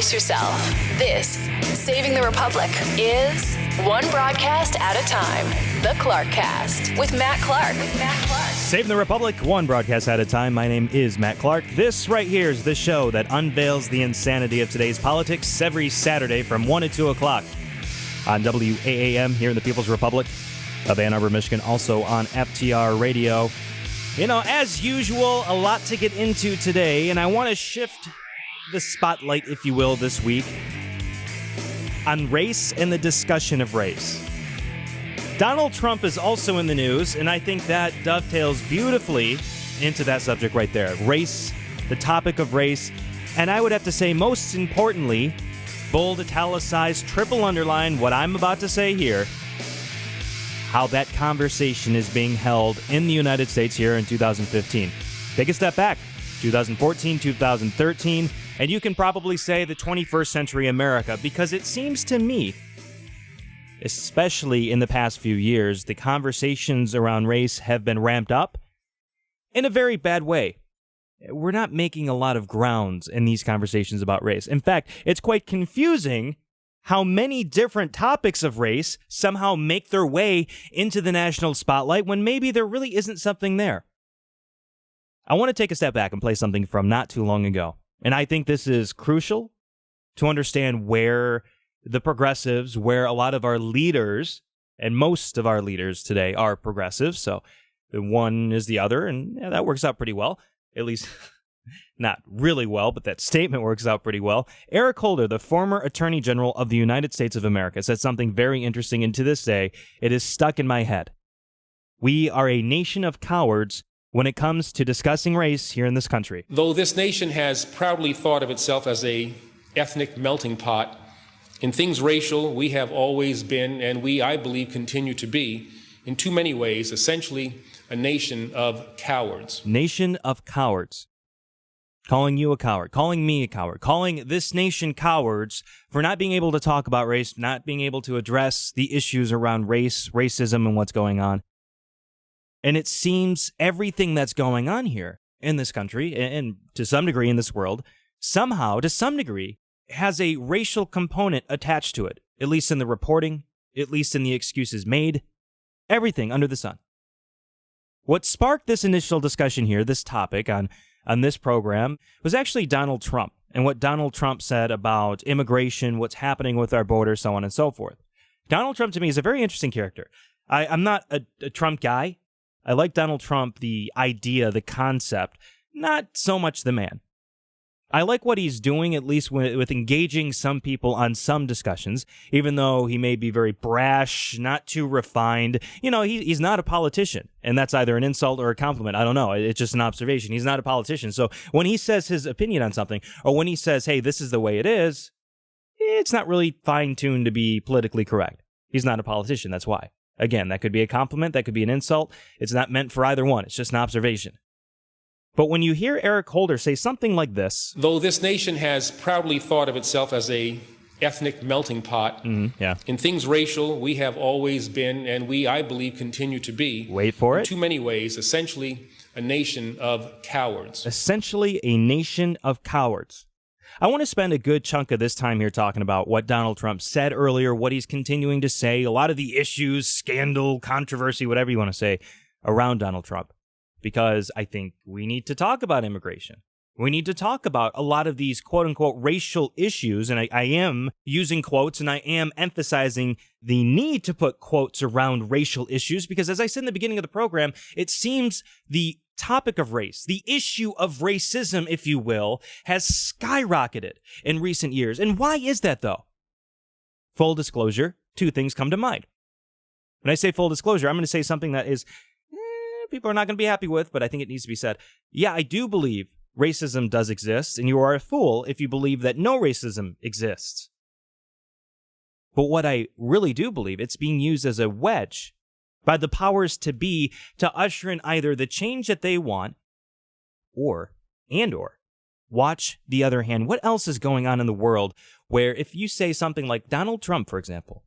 Brace yourself. This, Saving the Republic, is one broadcast at a time. The Clark Cast with Matt Clark. Saving the Republic, one broadcast at a time. My name is Matt Clark. This right here is the show that unveils the insanity of today's politics every Saturday from 1 to 2 o'clock on WAAM here in the People's Republic of Ann Arbor, Michigan. Also on FTR Radio. You know, as usual, a lot to get into today, and I want to shift the spotlight, if you will, this week on race and the discussion of race. Donald Trump is also in the news, and I think that dovetails beautifully into that subject right there. Race, the topic of race, and I would have to say, most importantly, bold, italicized, triple underline what I'm about to say here, how that conversation is being held in the United States here in 2015. Take a step back, 2014, 2013, and you can probably say the 21st century America, because it seems to me, especially in the past few years, the conversations around race have been ramped up in a very bad way. We're not making a lot of grounds in these conversations about race. In fact, it's quite confusing how many different topics of race somehow make their way into the national spotlight when maybe there really isn't something there. I want to take a step back and play something from not too long ago. And I think this is crucial to understand where the progressives, where a lot of our leaders, and most of our leaders today are progressives, so the one is the other, and yeah, that works out pretty well. At least not really well, but that statement works out pretty well. Eric Holder, the former Attorney General of the United States of America, said something very interesting, and to this day, it is stuck in my head. We are a nation of cowards when it comes to discussing race here in this country. Though this nation has proudly thought of itself as a ethnic melting pot, in things racial, we have always been, and we, I believe, continue to be, in too many ways, essentially a nation of cowards. Nation of cowards. Calling you a coward, calling me a coward, calling this nation cowards for not being able to talk about race, not being able to address the issues around race, racism, and what's going on. And it seems everything that's going on here in this country, and to some degree in this world, somehow, to some degree, has a racial component attached to it, at least in the reporting, at least in the excuses made, everything under the sun. What sparked this initial discussion here, this topic on this program, was actually Donald Trump and what Donald Trump said about immigration, what's happening with our border, so on and so forth. Donald Trump, to me, is a very interesting character. I'm not a Trump guy. I like Donald Trump, the idea, the concept, not so much the man. I like what he's doing, at least with engaging some people on some discussions, even though he may be very brash, not too refined. You know, he's not a politician, and that's either an insult or a compliment. I don't know. It's just an observation. He's not a politician. So when he says his opinion on something, or when he says, hey, this is the way it is, it's not really fine-tuned to be politically correct. He's not a politician. That's why. Again, that could be a compliment. That could be an insult. It's not meant for either one. It's just an observation. But when you hear Eric Holder say something like this... Though this nation has proudly thought of itself as a ethnic melting pot, in things racial, we have always been, and we, I believe, continue to be, wait for it, in too many ways, essentially a nation of cowards. Essentially a nation of cowards. I want to spend a good chunk of this time here talking about what Donald Trump said earlier, what he's continuing to say, a lot of the issues, scandal, controversy, whatever you want to say, around Donald Trump. Because I think we need to talk about immigration. We need to talk about a lot of these quote-unquote racial issues, and I am using quotes, and I am emphasizing the need to put quotes around racial issues, because as I said in the beginning of the program, it seems the topic of race, the issue of racism, if you will, has skyrocketed in recent years. And why is that, though? Full disclosure, two things come to mind. When I say full disclosure, I'm going to say something that is... people are not going to be happy with, but I think it needs to be said. Yeah, I do believe racism does exist, and you are a fool if you believe that no racism exists. But what I really do believe, it's being used as a wedge by the powers to be to usher in either the change that they want or watch the other hand. What else is going on in the world where if you say something like Donald Trump, for example,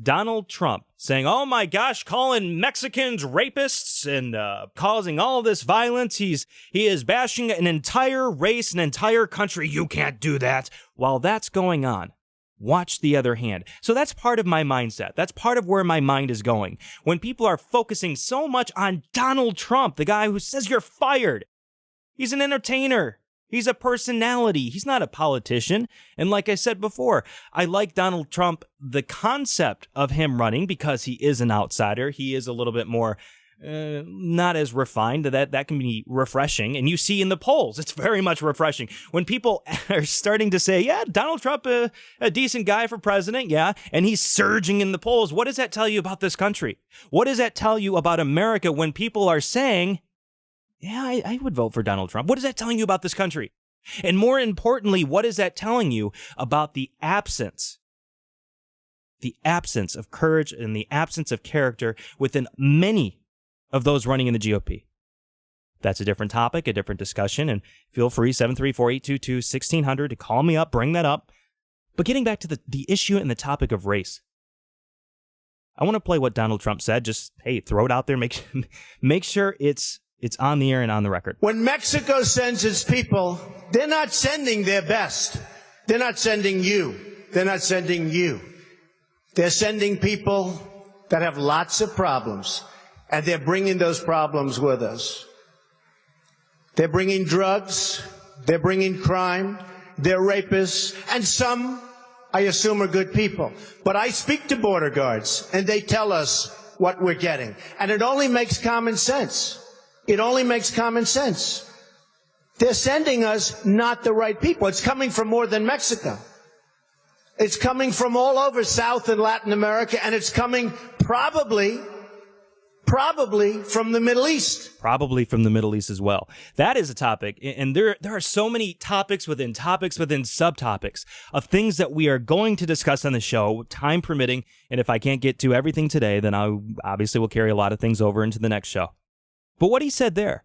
Donald Trump saying, oh my gosh, calling Mexicans rapists and causing all this violence. He is bashing an entire race, an entire country. You can't do that. While that's going on, watch the other hand. So that's part of my mindset. That's part of where my mind is going. When people are focusing so much on Donald Trump, the guy who says you're fired. He's an entertainer. He's a personality. He's not a politician. And like I said before, I like Donald Trump, the concept of him running, because he is an outsider. He is a little bit more not as refined. That can be refreshing. And you see in the polls, it's very much refreshing. When people are starting to say, yeah, Donald Trump, a decent guy for president, yeah, and he's surging in the polls. What does that tell you about this country? What does that tell you about America when people are saying, yeah, I would vote for Donald Trump? What is that telling you about this country? And more importantly, what is that telling you about the absence of courage and the absence of character within many of those running in the GOP? That's a different topic, a different discussion, and feel free, 734-822-1600, to call me up, bring that up. But getting back to the issue and the topic of race, I want to play what Donald Trump said. Just, hey, throw it out there, make sure it's on the air and on the record. When Mexico sends its people, they're not sending their best. They're not sending you. They're not sending you. They're sending people that have lots of problems, and they're bringing those problems with us. They're bringing drugs. They're bringing crime. They're rapists. And some, I assume, are good people. But I speak to border guards, and they tell us what we're getting. And it only makes common sense. It only makes common sense. They're sending us not the right people. It's coming from more than Mexico. It's coming from all over South and Latin America, and it's coming probably from the Middle East. Probably from the Middle East as well. That is a topic, and there are so many topics within subtopics of things that we are going to discuss on the show, time permitting, and if I can't get to everything today, then I obviously will carry a lot of things over into the next show. But what he said there,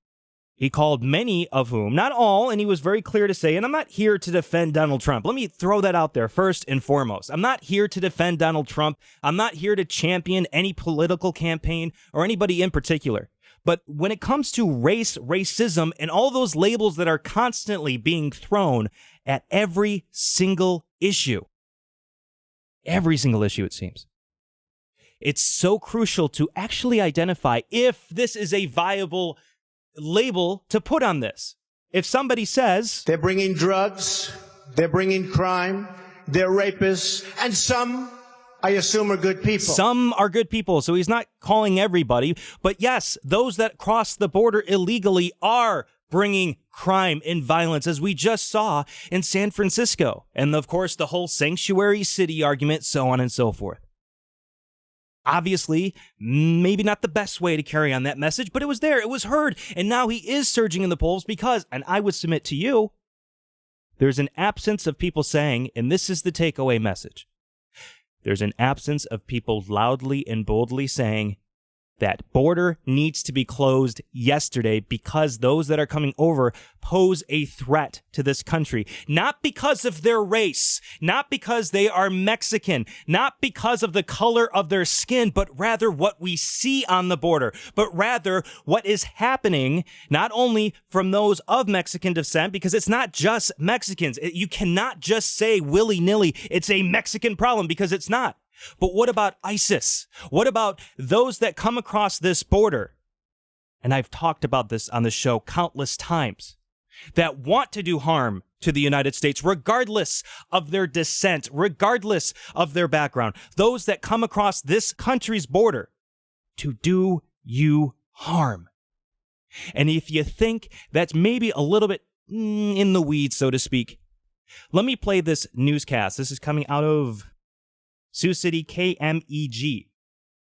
he called many of whom, not all, and he was very clear to say, and I'm not here to defend Donald Trump. Let me throw that out there first and foremost. I'm not here to defend Donald Trump. I'm not here to champion any political campaign or anybody in particular. But when it comes to race, racism, and all those labels that are constantly being thrown at every single issue, it seems, it's so crucial to actually identify if this is a viable label to put on this. If somebody says they're bringing drugs, they're bringing crime, they're rapists, and some, I assume, are good people. Some are good people, so he's not calling everybody. But yes, those that cross the border illegally are bringing crime and violence, as we just saw in San Francisco. And of course, the whole sanctuary city argument, so on and so forth. Obviously, maybe not the best way to carry on that message, but it was there, it was heard, and now he is surging in the polls because, and I would submit to you, there's an absence of people saying, and this is the takeaway message, there's an absence of people loudly and boldly saying that border needs to be closed yesterday because those that are coming over pose a threat to this country. Not because of their race, not because they are Mexican, not because of the color of their skin, but rather what we see on the border, but rather what is happening not only from those of Mexican descent, because it's not just Mexicans. You cannot just say willy-nilly, it's a Mexican problem, because it's not. But what about ISIS? What about those that come across this border? And I've talked about this on the show countless times, that want to do harm to the United States, regardless of their descent, regardless of their background. Those that come across this country's border to do you harm. And if you think that's maybe a little bit in the weeds, so to speak, let me play this newscast. This is coming out of Sioux City KMEG,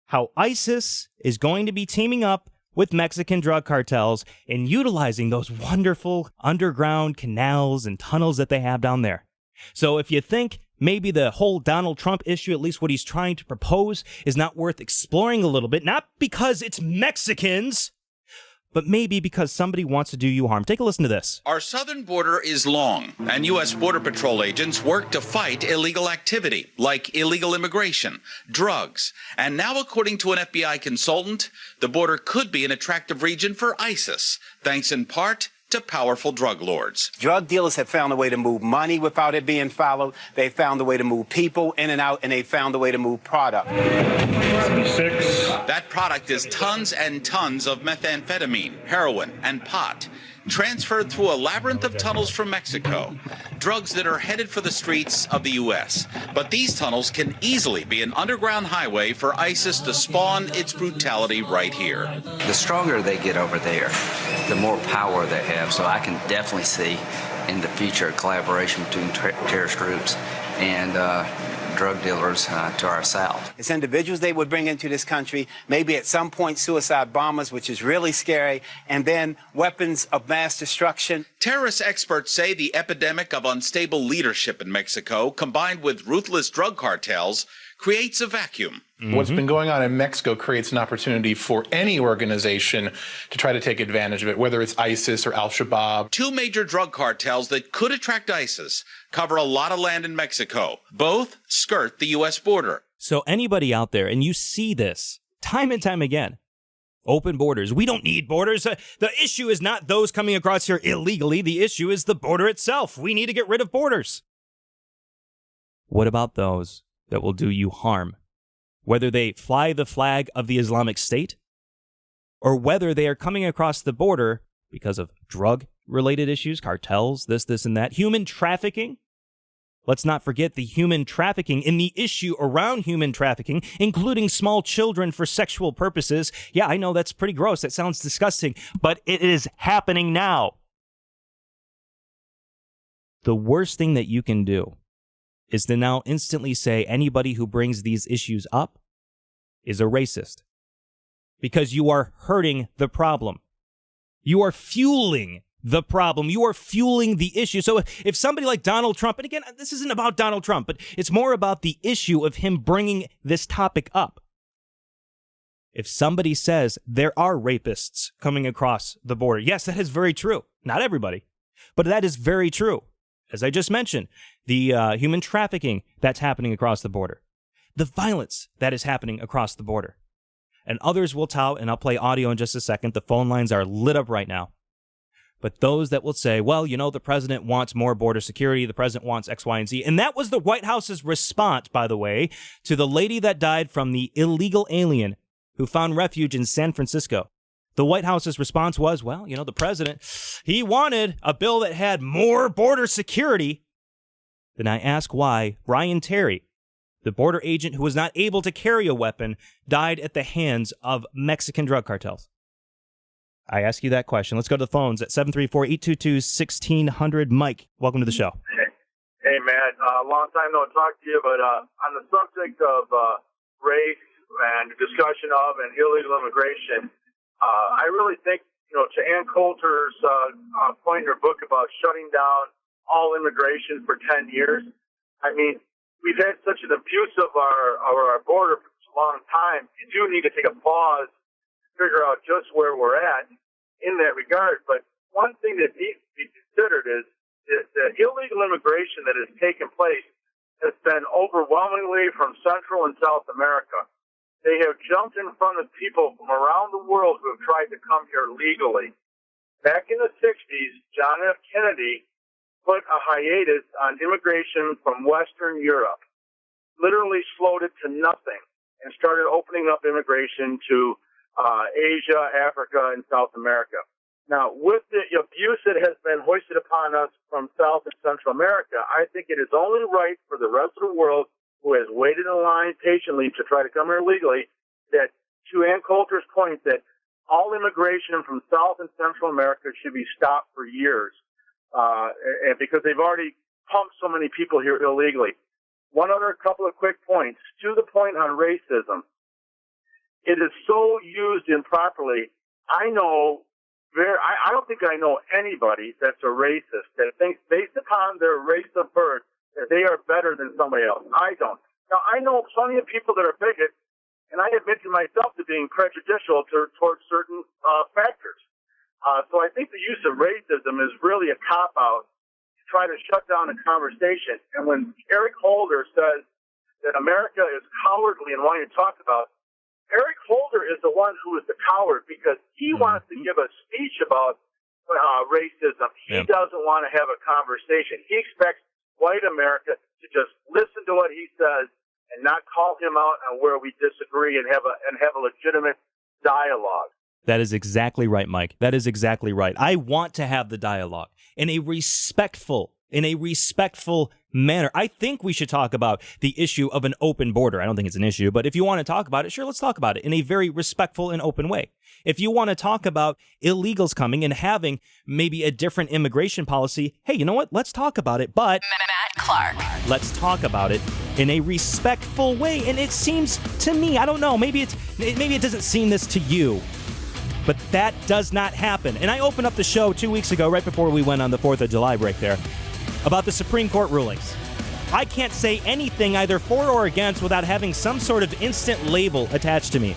how ISIS is going to be teaming up with Mexican drug cartels and utilizing those wonderful underground canals and tunnels that they have down there. So if you think maybe the whole Donald Trump issue, at least what he's trying to propose, is not worth exploring a little bit, not because it's Mexicans, but maybe because somebody wants to do you harm. Take a listen to this. Our southern border is long, and U.S. Border Patrol agents work to fight illegal activity, like illegal immigration, drugs. And now, according to an FBI consultant, the border could be an attractive region for ISIS, thanks in part to powerful drug lords. Drug dealers have found a way to move money without it being followed. They found a way to move people in and out, and they found a way to move product. 76. That product is tons and tons of methamphetamine, heroin, and pot, transferred through a labyrinth of tunnels from Mexico, drugs that are headed for the streets of the U.S. But these tunnels can easily be an underground highway for ISIS to spawn its brutality right here. The stronger they get over there, the more power they have. So I can definitely see in the future a collaboration between terrorist groups and drug dealers to our south. It's individuals they would bring into this country, maybe at some point suicide bombers, which is really scary, and then weapons of mass destruction. Terrorist experts say the epidemic of unstable leadership in Mexico, combined with ruthless drug cartels, creates a vacuum. What's been going on in Mexico creates an opportunity for any organization to try to take advantage of it, whether it's ISIS or Al-Shabaab. Two major drug cartels that could attract ISIS cover a lot of land in Mexico. Both skirt the U.S. border. So anybody out there, and you see this time and time again, open borders. We don't need borders. The issue is not those coming across here illegally. The issue is the border itself. We need to get rid of borders. What about those that will do you harm? Whether they fly the flag of the Islamic State, or whether they are coming across the border because of drug-related issues, cartels, this, and that, human trafficking. Let's not forget the human trafficking and the issue around human trafficking, including small children for sexual purposes. Yeah, I know that's pretty gross. That sounds disgusting, but it is happening now. The worst thing that you can do is to now instantly say anybody who brings these issues up is a racist. Because you are hurting the problem. You are fueling the problem. You are fueling the issue. So if somebody like Donald Trump, and again, this isn't about Donald Trump, but it's more about the issue of him bringing this topic up. If somebody says there are rapists coming across the border, yes, that is very true. Not everybody, but that is very true. As I just mentioned, the human trafficking that's happening across the border, the violence that is happening across the border. And others will tout, and I'll play audio in just a second. The phone lines are lit up right now. But those that will say, well, you know, the president wants more border security, the president wants X, Y, and Z. And that was the White House's response, by the way, to the lady that died from the illegal alien who found refuge in San Francisco. The White House's response was, well, you know, the president, he wanted a bill that had more border security. Then I ask why Brian Terry, the border agent who was not able to carry a weapon, died at the hands of Mexican drug cartels. I ask you that question. Let's go to the phones at 734-822-1600. Mike, welcome to the show. Hey, Matt. Long time no talk to you, but on the subject of race and discussion of and illegal immigration, I really think, you know, to Ann Coulter's point in her book about shutting down all immigration for 10 years, I mean, we've had such an abuse of our border for such a long time. You do need to take a pause, figure out just where we're at in that regard. But one thing that needs to be considered is the illegal immigration that has taken place has been overwhelmingly from Central and South America. They have jumped in front of people from around the world who have tried to come here legally. Back in the 60s, John F. Kennedy put a hiatus on immigration from Western Europe, literally slowed it to nothing, and started opening up immigration to Asia, Africa, and South America. Now, with the abuse that has been hoisted upon us from South and Central America, I think it is only right for the rest of the world who has waited in line patiently to try to come here legally, that to Ann Coulter's point, that all immigration from South and Central America should be stopped for years, and because they've already pumped so many people here illegally. One other couple of quick points. To the point on racism, it is so used improperly. I don't think I know anybody that's a racist that thinks, based upon their race of birth, that they are better than somebody else. I don't. Now, I know plenty of people that are bigots, and I admit to myself to being prejudicial towards certain factors. So I think the use of racism is really a cop-out to try to shut down a conversation. And when Eric Holder says that America is cowardly and wanting to talk about, Eric Holder is the one who is the coward because he wants to give a speech about racism. He doesn't want to have a conversation. He expects white America to just listen to what he says and not call him out on where we disagree and have a legitimate dialogue. That is exactly right, Mike. That is exactly right. I want to have the dialogue in a respectful manner. I think we should talk about the issue of an open border. I don't think it's an issue, but if you want to talk about it, sure, let's talk about it in a very respectful and open way. If you want to talk about illegals coming and having maybe a different immigration policy, hey, you know what? Let's talk about it, but Matt Clark. Let's talk about it in a respectful way. And it seems to me, I don't know, maybe it doesn't seem this to you, but that does not happen. And I opened up the show 2 weeks ago, right before we went on the 4th of July break there, about the Supreme Court rulings. I can't say anything either for or against without having some sort of instant label attached to me.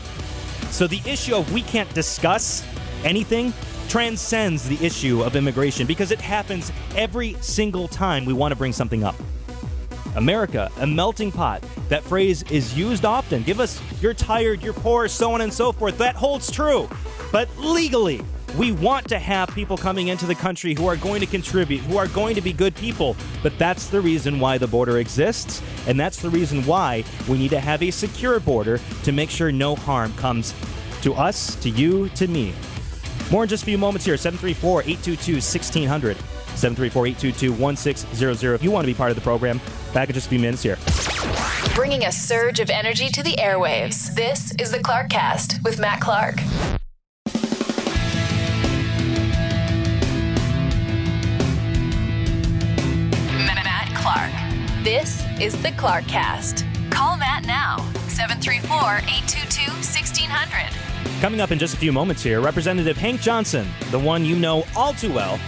So the issue of we can't discuss anything transcends the issue of immigration because it happens every single time we want to bring something up. America, a melting pot. That phrase is used often. Give us, you're tired, you're poor, so on and so forth. That holds true. But legally, we want to have people coming into the country who are going to contribute, who are going to be good people. But that's the reason why the border exists, and that's the reason why we need to have a secure border to make sure no harm comes to us, to you, to me. More in just a few moments here. 734-822-1600. 734-822-1600. If you want to be part of the program, back in just a few minutes here. Bringing a surge of energy to the airwaves. This is the Clarkcast with Matt Clark. Matt Clark. This is the Clarkcast. Call Matt now. 734-822-1600. Coming up in just a few moments here, Representative Hank Johnson, the one you know all too well,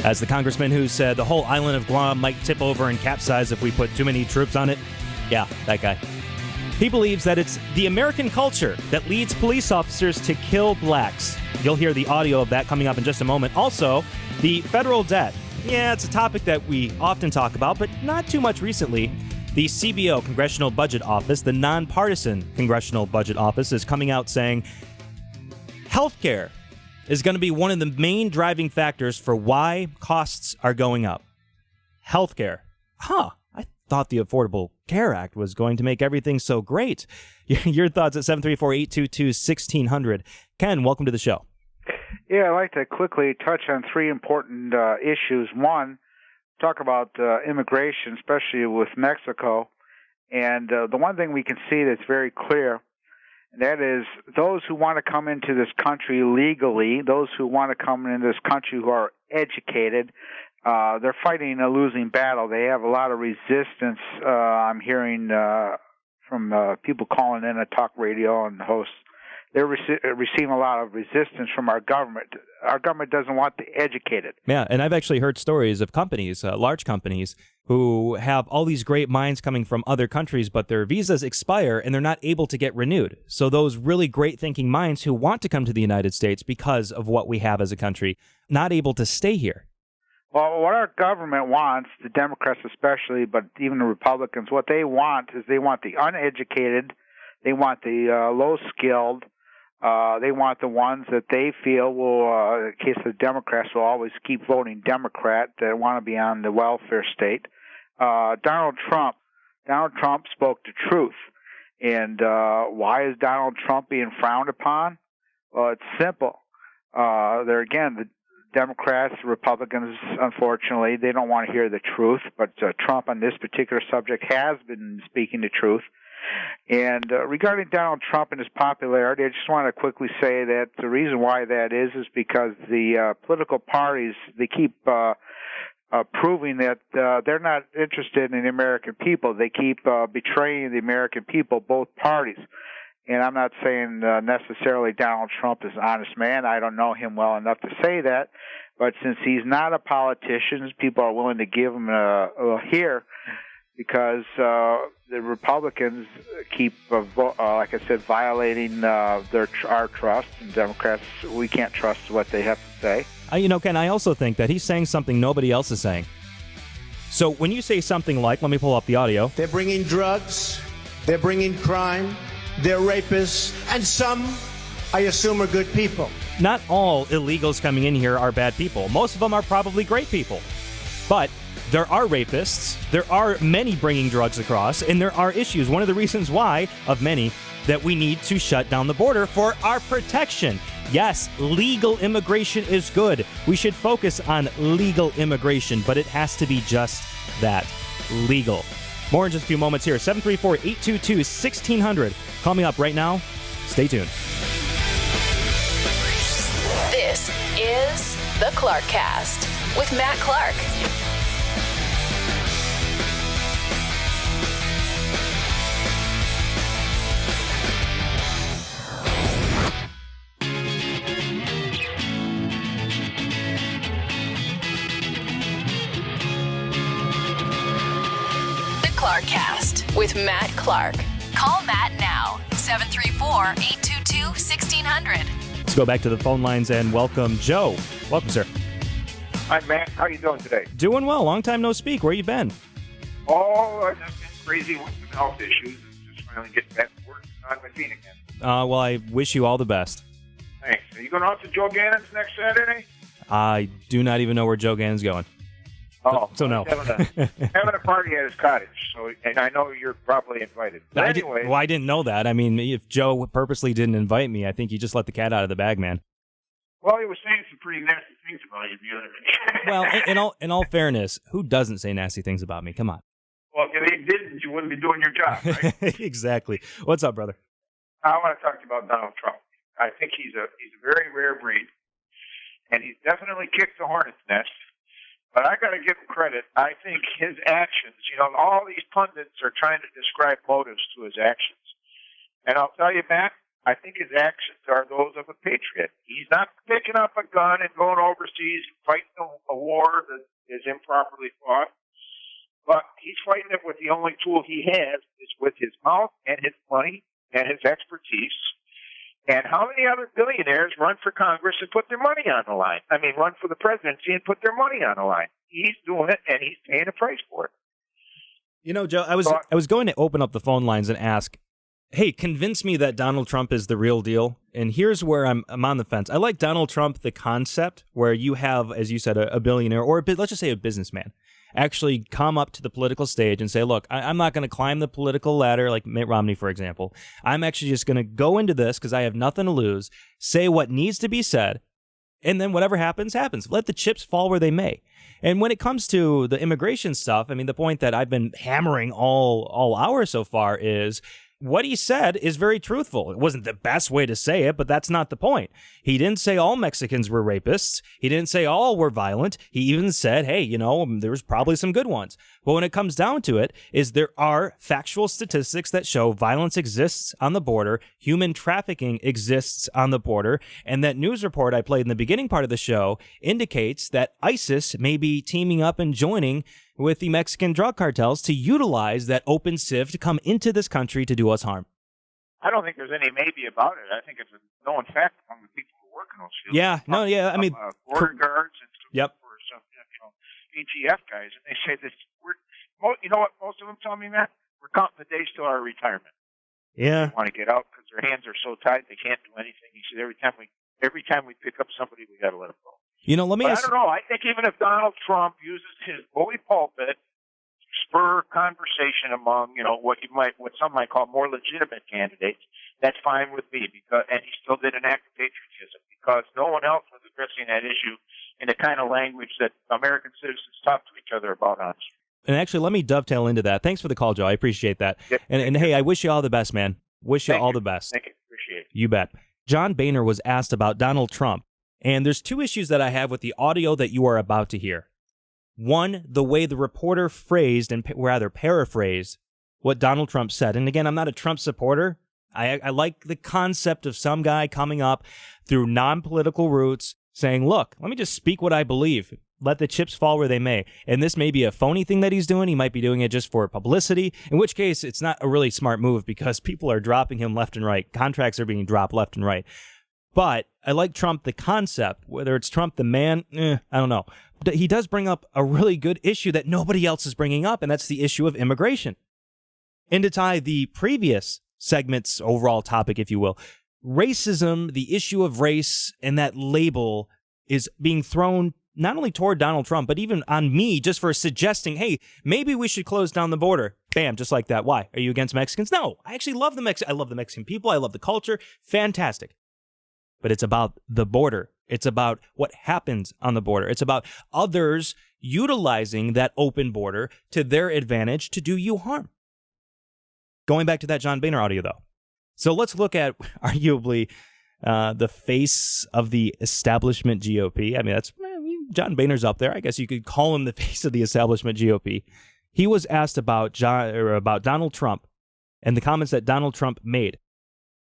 as the congressman who said the whole island of Guam might tip over and capsize if we put too many troops on it. Yeah, that guy. He believes that it's the American culture that leads police officers to kill blacks. You'll hear the audio of that coming up in just a moment. Also, the federal debt. Yeah, it's a topic that we often talk about, but not too much recently. The CBO, Congressional Budget Office, the nonpartisan Congressional Budget Office, is coming out saying healthcare is going to be one of the main driving factors for why costs are going up. Healthcare. I thought the Affordable Care Act was going to make everything so great. Your thoughts at 734-822-1600. Ken, welcome to the show. Yeah, I'd like to quickly touch on three important issues. One, talk about immigration, especially with Mexico. And the one thing we can see that's very clear, that is those who want to come into this country legally, those who want to come into this country who are educated, they're fighting a losing battle. They have a lot of resistance. I'm hearing from people calling in a talk radio and hosts. They're receiving a lot of resistance from our government. Our government doesn't want the educated. Yeah, and I've actually heard stories of companies, large companies, who have all these great minds coming from other countries, but their visas expire and they're not able to get renewed. So those really great thinking minds who want to come to the United States because of what we have as a country, not able to stay here. Well, what our government wants, the Democrats especially, but even the Republicans, what they want is they want the uneducated, they want the low-skilled, they want the ones that they feel will, in the case of the Democrats, will always keep voting Democrat, that want to be on the welfare state. Donald Trump spoke the truth. And why is Donald Trump being frowned upon? Well, it's simple. There again, the Democrats, Republicans, unfortunately, they don't want to hear the truth. But Trump on this particular subject has been speaking the truth. And regarding Donald Trump and his popularity, I just want to quickly say that the reason why that is because the political parties, they keep proving that they're not interested in the American people. They keep betraying the American people, both parties. And I'm not saying necessarily Donald Trump is an honest man. I don't know him well enough to say that. But since he's not a politician, people are willing to give him a hear. because the Republicans keep, like I said, violating our trust, and Democrats, we can't trust what they have to say. Ken, I also think that he's saying something nobody else is saying. So when you say something like, let me pull up the audio. They're bringing drugs, they're bringing crime, they're rapists, and some, I assume, are good people. Not all illegals coming in here are bad people. Most of them are probably great people. But there are rapists, there are many bringing drugs across, and there are issues. One of the reasons why, of many, that we need to shut down the border for our protection. Yes, legal immigration is good. We should focus on legal immigration, but it has to be just that, legal. More in just a few moments here. 734-822-1600. Call me up right now. Stay tuned. This is the Clarkcast with Matt Clark. Clarkcast with Matt Clark. Call Matt now, 734-822-1600. Let's go back to the phone lines and welcome Joe. Welcome, sir. Hi, Matt. How you doing today? Doing well. Long time no speak. Where you been? Oh, I've been crazy with some health issues. Just finally getting back to work on my feet again. Well, I wish you all the best. Thanks. Are you going out to Joe Gannon's next Saturday? I do not even know where Joe Gannon's going. Oh, so no. Having a party at his cottage, and I know you're probably invited. But anyway, I didn't know that. I mean, if Joe purposely didn't invite me, I think he just let the cat out of the bag, man. Well, he was saying some pretty nasty things about you the other day. Well, in all fairness, who doesn't say nasty things about me? Come on. Well, if he didn't, you wouldn't be doing your job, right? Exactly. What's up, brother? I want to talk to you about Donald Trump. I think he's a very rare breed, and he's definitely kicked the hornet's nest. But I got to give him credit. I think his actions, all these pundits are trying to describe motives to his actions. And I'll tell you, Matt, I think his actions are those of a patriot. He's not picking up a gun and going overseas and fighting a war that is improperly fought. But he's fighting it with the only tool he has is with his mouth and his money and his expertise. And how many other billionaires run for Congress and put their money on the line? I mean, run for the presidency and put their money on the line. He's doing it, and he's paying a price for it. Joe, I was going to open up the phone lines and ask, hey, convince me that Donald Trump is the real deal. And here's where I'm on the fence. I like Donald Trump, the concept, where you have, as you said, a billionaire, or let's just say a businessman, actually come up to the political stage and say, look, I'm not going to climb the political ladder like Mitt Romney, for example. I'm actually just going to go into this because I have nothing to lose, say what needs to be said, and then whatever happens, happens. Let the chips fall where they may. And when it comes to the immigration stuff, I mean, the point that I've been hammering all hour so far is what he said is very truthful. It wasn't the best way to say it, but that's not the point. He didn't say all Mexicans were rapists. He didn't say all were violent. He even said, hey, there was probably some good ones. But when it comes down to it, is there are factual statistics that show violence exists on the border, human trafficking exists on the border, and that news report I played in the beginning part of the show indicates that ISIS may be teaming up and joining with the Mexican drug cartels to utilize that open sieve to come into this country to do us harm. I don't think there's any maybe about it. I think it's a known fact among the people who work in those fields. I mean, border guards and stuff for some, ATF guys, and they say this. You know what? Most of them tell me, Matt, we're counting the days till our retirement. Yeah, they want to get out because their hands are so tied they can't do anything. He said every time we pick up somebody, we got to let them go. Let me ask. I don't know. I think even if Donald Trump uses his bully pulpit to spur conversation among, what some might call more legitimate candidates, that's fine with me. And he still did an act of patriotism because no one else was addressing that issue in the kind of language that American citizens talk to each other about on the street. And actually, let me dovetail into that. Thanks for the call, Joe. I appreciate that. Yep. And hey, I wish you all the best, man. Wish you all the best. Thank you. Appreciate it. You bet. John Boehner was asked about Donald Trump. And there's two issues that I have with the audio that you are about to hear. One, the way the reporter phrased and rather paraphrased what Donald Trump said. And again, I'm not a Trump supporter. I like the concept of some guy coming up through non-political routes saying, look, let me just speak what I believe. Let the chips fall where they may. And this may be a phony thing that he's doing. He might be doing it just for publicity, in which case it's not a really smart move because people are dropping him left and right. Contracts are being dropped left and right. But I like Trump, the concept, whether it's Trump, the man, I don't know. But he does bring up a really good issue that nobody else is bringing up, and that's the issue of immigration. And to tie the previous segment's overall topic, if you will, racism, the issue of race and that label is being thrown not only toward Donald Trump, but even on me just for suggesting, hey, maybe we should close down the border. Bam, just like that. Why? Are you against Mexicans? No, I actually love I love the Mexican people. I love the culture. Fantastic. But it's about the border. It's about what happens on the border. It's about others utilizing that open border to their advantage to do you harm. Going back to that John Boehner audio, though. So let's look at arguably the face of the establishment GOP. I mean, John Boehner's up there. I guess you could call him the face of the establishment GOP. He was asked about Donald Trump and the comments that Donald Trump made.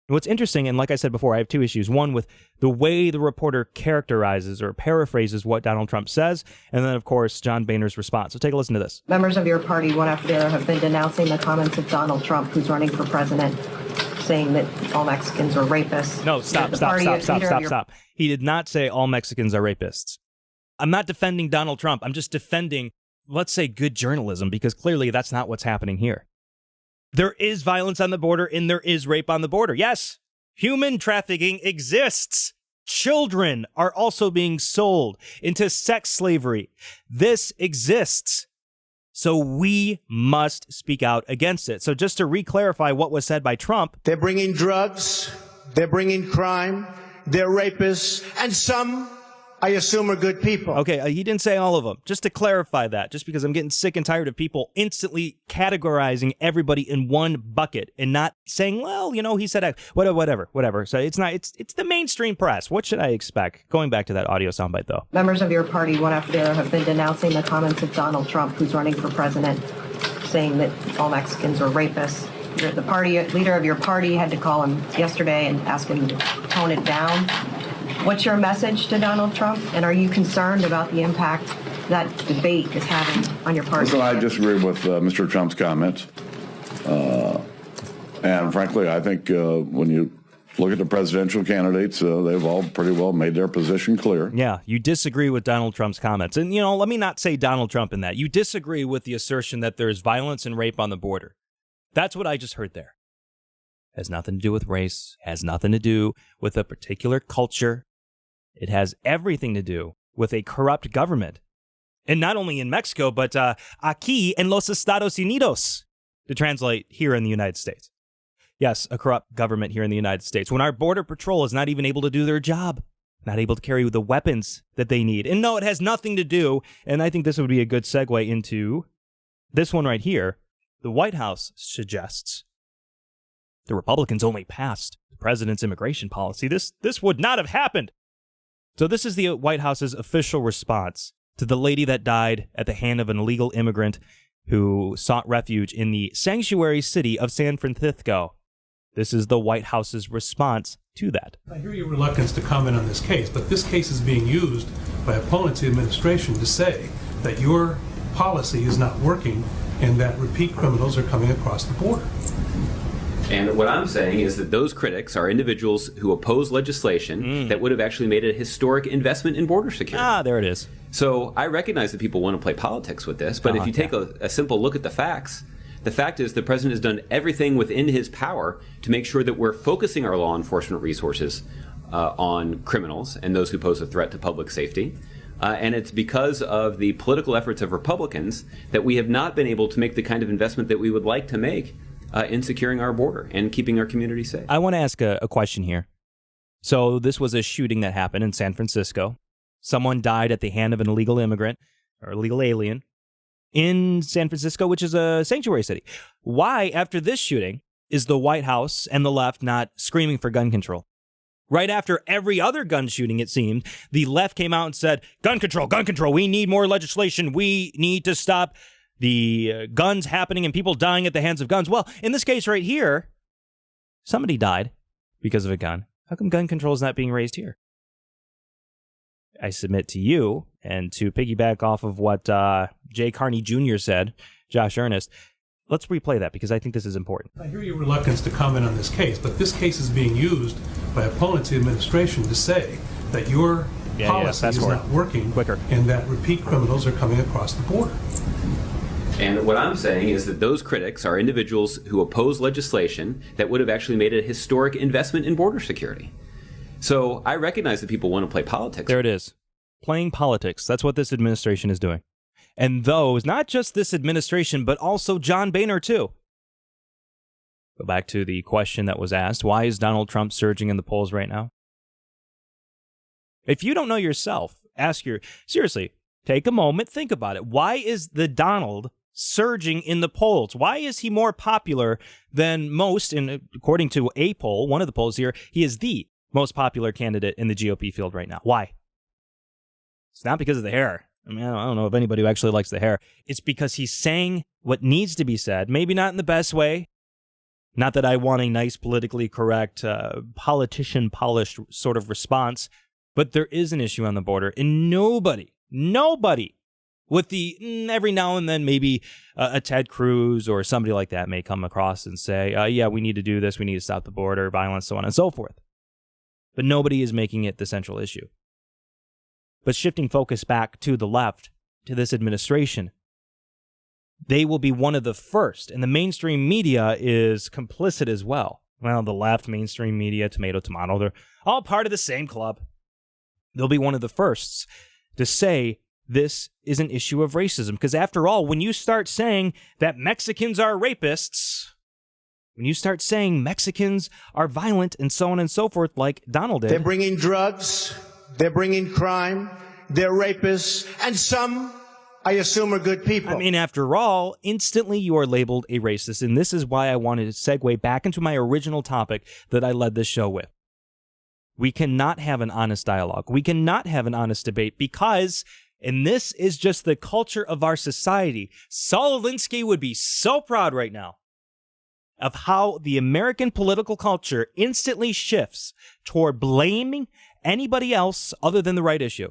And what's interesting, and like I said before, I have two issues. One with the way the reporter characterizes or paraphrases what Donald Trump says, and then, of course, John Boehner's response. So take a listen to this. Members of your party, one after the other, have been denouncing the comments of Donald Trump, who's running for president, saying that all Mexicans are rapists. No, stop. He did not say all Mexicans are rapists. I'm not defending Donald Trump. I'm just defending, let's say, good journalism, because clearly that's not what's happening here. There is violence on the border and there is rape on the border. Yes, human trafficking exists. Children are also being sold into sex slavery. This exists. So we must speak out against it. So just to re-clarify what was said by Trump. They're bringing drugs. They're bringing crime. They're rapists. And some, I assume, are good people. Okay, he didn't say all of them. Just to clarify that, just because I'm getting sick and tired of people instantly categorizing everybody in one bucket and not saying, well, he said whatever. So it's the mainstream press. What should I expect? Going back to that audio soundbite, though. Members of your party, one after the other, have been denouncing the comments of Donald Trump, who's running for president, saying that all Mexicans are rapists. The party leader of your party had to call him yesterday and ask him to tone it down. What's your message to Donald Trump, and are you concerned about the impact that debate is having on your party? So I disagree with Mr. Trump's comments. And frankly, I think when you look at the presidential candidates, they've all pretty well made their position clear. Yeah, you disagree with Donald Trump's comments. And, let me not say Donald Trump in that. You disagree with the assertion that there's violence and rape on the border. That's what I just heard there. Has nothing to do with race, has nothing to do with a particular culture. It has everything to do with a corrupt government. And not only in Mexico, but aquí en los Estados Unidos, to translate here in the United States. Yes, a corrupt government here in the United States. When our Border Patrol is not even able to do their job, not able to carry the weapons that they need. And no, it has nothing to do, and I think this would be a good segue into this one right here. The White House suggests the Republicans only passed the president's immigration policy. This would not have happened. So this is the White House's official response to the lady that died at the hand of an illegal immigrant who sought refuge in the sanctuary city of San Francisco. This is the White House's response to that. I hear your reluctance to comment on this case, but this case is being used by opponents of the administration to say that your policy is not working and that repeat criminals are coming across the border. And what I'm saying is that those critics are individuals who oppose legislation that would have actually made a historic investment in border security. There it is. So I recognize that people want to play politics with this, but if you take a simple look at the facts, the fact is the president has done everything within his power to make sure that we're focusing our law enforcement resources on criminals and those who pose a threat to public safety. And it's because of the political efforts of Republicans that we have not been able to make the kind of investment that we would like to make in securing our border and keeping our community safe. I want to ask a question here. So this was a shooting that happened in San Francisco. Someone died at the hand of an illegal immigrant or illegal alien in San Francisco, which is a sanctuary city. Why, after this shooting, is the White House and the left not screaming for gun control? Right after every other gun shooting, it seemed, the left came out and said, gun control, we need more legislation, we need to stop the guns happening and people dying at the hands of guns. Well, in this case right here, somebody died because of a gun. How come gun control is not being raised here? I submit to you, and to piggyback off of what Jay Carney Jr. said, Josh Earnest, let's replay that because I think this is important. I hear your reluctance to comment on this case, but this case is being used by opponents of the administration to say that your policy is not working and that repeat criminals are coming across the border. And what I'm saying is that those critics are individuals who oppose legislation that would have actually made a historic investment in border security. So I recognize that people want to play politics. There it is. Playing politics. That's what this administration is doing. And those, not just this administration, but also John Boehner, too. Go back to the question that was asked. Why is Donald Trump surging in the polls right now? If you don't know yourself, seriously, take a moment, think about it. Why is the Donald surging in the polls? Why is he more popular than most? And according to a poll, one of the polls here, he is the most popular candidate in the GOP field right now. Why? It's not because of the hair. I mean, I don't know if anybody who actually likes the hair. It's because he's saying what needs to be said, maybe not in the best way. Not that I want a nice, politically correct, politician-polished sort of response, but there is an issue on the border, and nobody, with the every now and then maybe a Ted Cruz or somebody like that may come across and say, yeah, we need to do this, we need to stop the border, violence, so on and so forth. But nobody is making it the central issue. But shifting focus back to the left, to this administration, they will be one of the first, and the mainstream media is complicit as well. Well, the left, mainstream media, tomato, they're all part of the same club. They'll be one of the firsts to say this is an issue of racism. Because after all, when you start saying that Mexicans are rapists, when you start saying Mexicans are violent and so on and so forth, like Donald did. They're bringing drugs, they're bringing crime, they're rapists, and some, I assume, are good people. I mean, after all, instantly you are labeled a racist. And this is why I wanted to segue back into my original topic that I led this show with. We cannot have an honest dialogue. We cannot have an honest debate because, and this is just the culture of our society, Saul Alinsky would be so proud right now of how the American political culture instantly shifts toward blaming anybody else other than the right issue.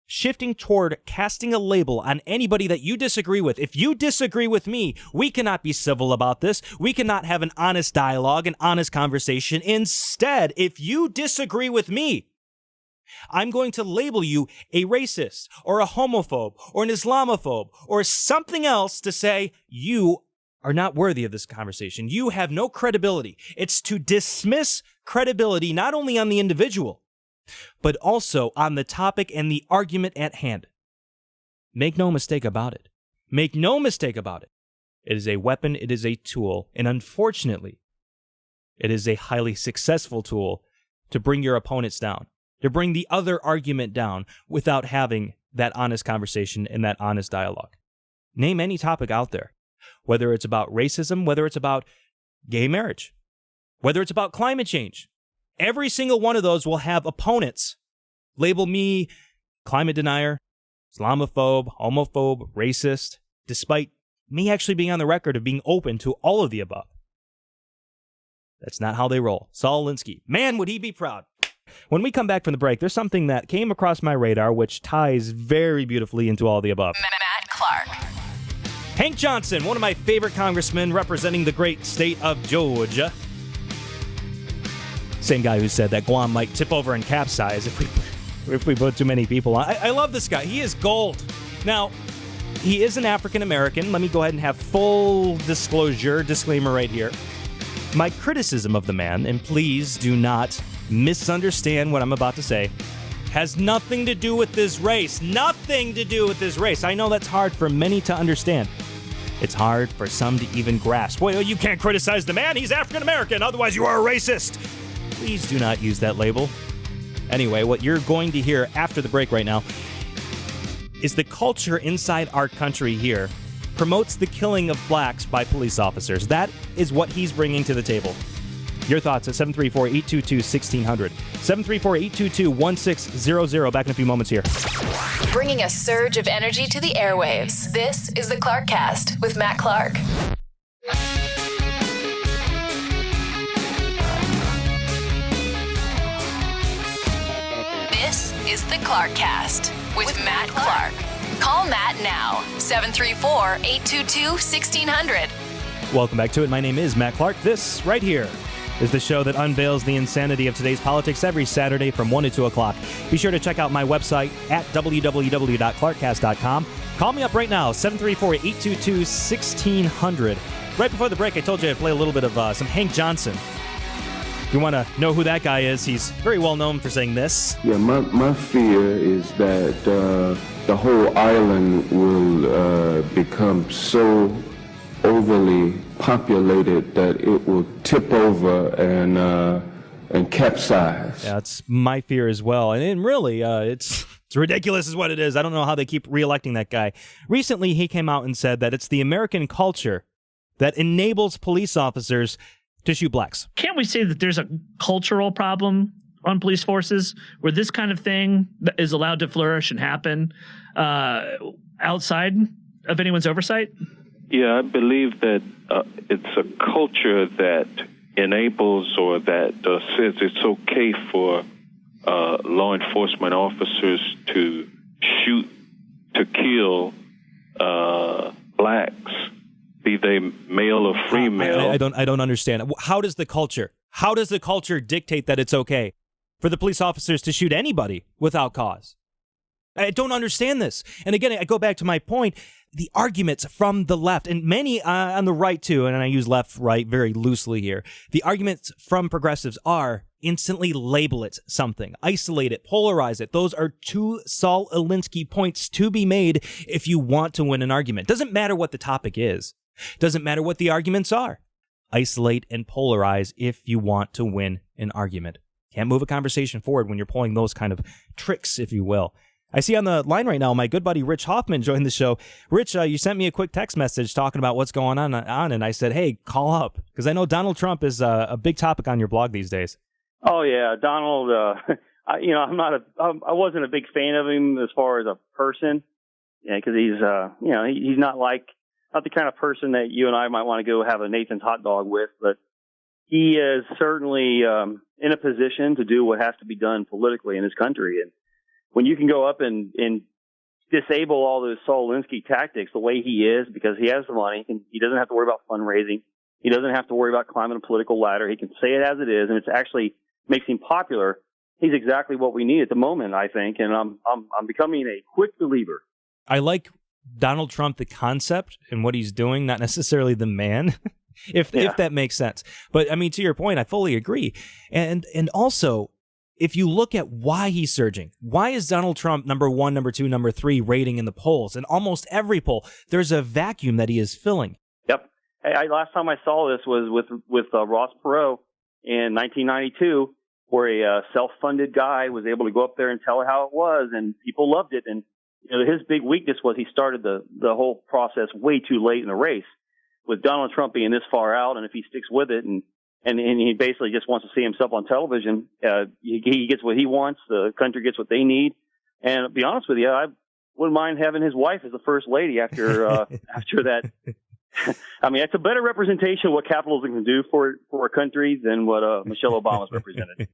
Shifting toward casting a label on anybody that you disagree with. If you disagree with me, we cannot be civil about this. We cannot have an honest dialogue, an honest conversation. Instead, if you disagree with me, I'm going to label you a racist or a homophobe or an Islamophobe or something else to say you are not worthy of this conversation. You have no credibility. It's to dismiss credibility not only on the individual, but also on the topic and the argument at hand. Make no mistake about it. Make no mistake about it. It is a weapon, it is a tool, and unfortunately, it is a highly successful tool to bring your opponents down, to bring the other argument down without having that honest conversation and that honest dialogue. Name any topic out there, whether it's about racism, whether it's about gay marriage, whether it's about climate change. Every single one of those will have opponents label me climate denier, Islamophobe, homophobe, racist, despite me actually being on the record of being open to all of the above. That's not how they roll. Saul Alinsky, man, would he be proud. When we come back from the break, there's something that came across my radar which ties very beautifully into all the above. Matt Clark. Hank Johnson, one of my favorite congressmen representing the great state of Georgia. Same guy who said that Guam might tip over and capsize if we put too many people on. I love this guy. He is gold. Now, he is an African American. Let me go ahead and have full disclaimer right here. My criticism of the man, and please do not misunderstand what I'm about to say, has nothing to do with this race. Nothing to do with this race. I know that's hard for many to understand. It's hard for some to even grasp. Well, you can't criticize the man. He's African American. Otherwise, you are a racist. Please do not use that label. Anyway, what you're going to hear after the break right now is the culture inside our country here promotes the killing of blacks by police officers. That is what he's bringing to the table. Your thoughts at 734-822-1600. 734-822-1600. Back in a few moments here. Bringing a surge of energy to the airwaves. This is the Clarkcast with Matt Clark. This is The Clarkcast with Matt Clark. Call Matt now, 734-822-1600. Welcome back to it. My name is Matt Clark. This right here is the show that unveils the insanity of today's politics every Saturday from 1 to 2 o'clock. Be sure to check out my website at www.clarkcast.com. Call me up right now, 734-822-1600. Right before the break, I told you I'd play a little bit of some Hank Johnson. If you want to know who that guy is, he's very well known for saying this. Yeah, my fear is that the whole island will become so overly populated that it will tip over and capsize. Yeah, it's my fear as well. And really, it's ridiculous is what it is. I don't know how they keep reelecting that guy. Recently, he came out and said that it's the American culture that enables police officers to shoot blacks. Can't we say that there's a cultural problem on police forces where this kind of thing is allowed to flourish and happen outside of anyone's oversight? Yeah, I believe that it's a culture that enables or that says it's okay for law enforcement officers to shoot, to kill blacks, be they male or female. I don't understand. How does the culture dictate that it's okay for the police officers to shoot anybody without cause? I don't understand this. And again, I go back to my point. The arguments from the left, and many on the right too, and I use left, right very loosely here. The arguments from progressives are instantly label it something, isolate it, polarize it. Those are two Saul Alinsky points to be made if you want to win an argument. Doesn't matter what the topic is. Doesn't matter what the arguments are. Isolate and polarize if you want to win an argument. Can't move a conversation forward when you're pulling those kind of tricks, if you will. I see on the line right now, my good buddy Rich Hoffman joined the show. Rich, you sent me a quick text message talking about what's going on, and I said, hey, call up, because I know Donald Trump is a big topic on your blog these days. Oh, yeah, Donald, I wasn't a big fan of him as far as a person, because he's not the kind of person that you and I might want to go have a Nathan's hot dog with, but he is certainly in a position to do what has to be done politically in this country. And when you can go up and disable all those Saul Alinsky tactics the way he is, because he has the money, he doesn't have to worry about fundraising. He doesn't have to worry about climbing a political ladder. He can say it as it is, and it actually makes him popular. He's exactly what we need at the moment, I think, and I'm becoming a quick believer. I like Donald Trump, the concept and what he's doing, not necessarily the man, if that makes sense. But I mean, to your point, I fully agree. And also, if you look at why he's surging, why is Donald Trump number 1, number 2, number 3 rating in the polls? In almost every poll, there's a vacuum that he is filling. Yep. Last time I saw this was with Ross Perot in 1992, where a self-funded guy was able to go up there and tell how it was, and people loved it. And his big weakness was he started the whole process way too late in the race. With Donald Trump being this far out, and if he sticks with it and he basically just wants to see himself on television. He gets what he wants. The country gets what they need. And to be honest with you, I wouldn't mind having his wife as the first lady after that. I mean, it's a better representation of what capitalism can do for a country than what Michelle Obama's represented.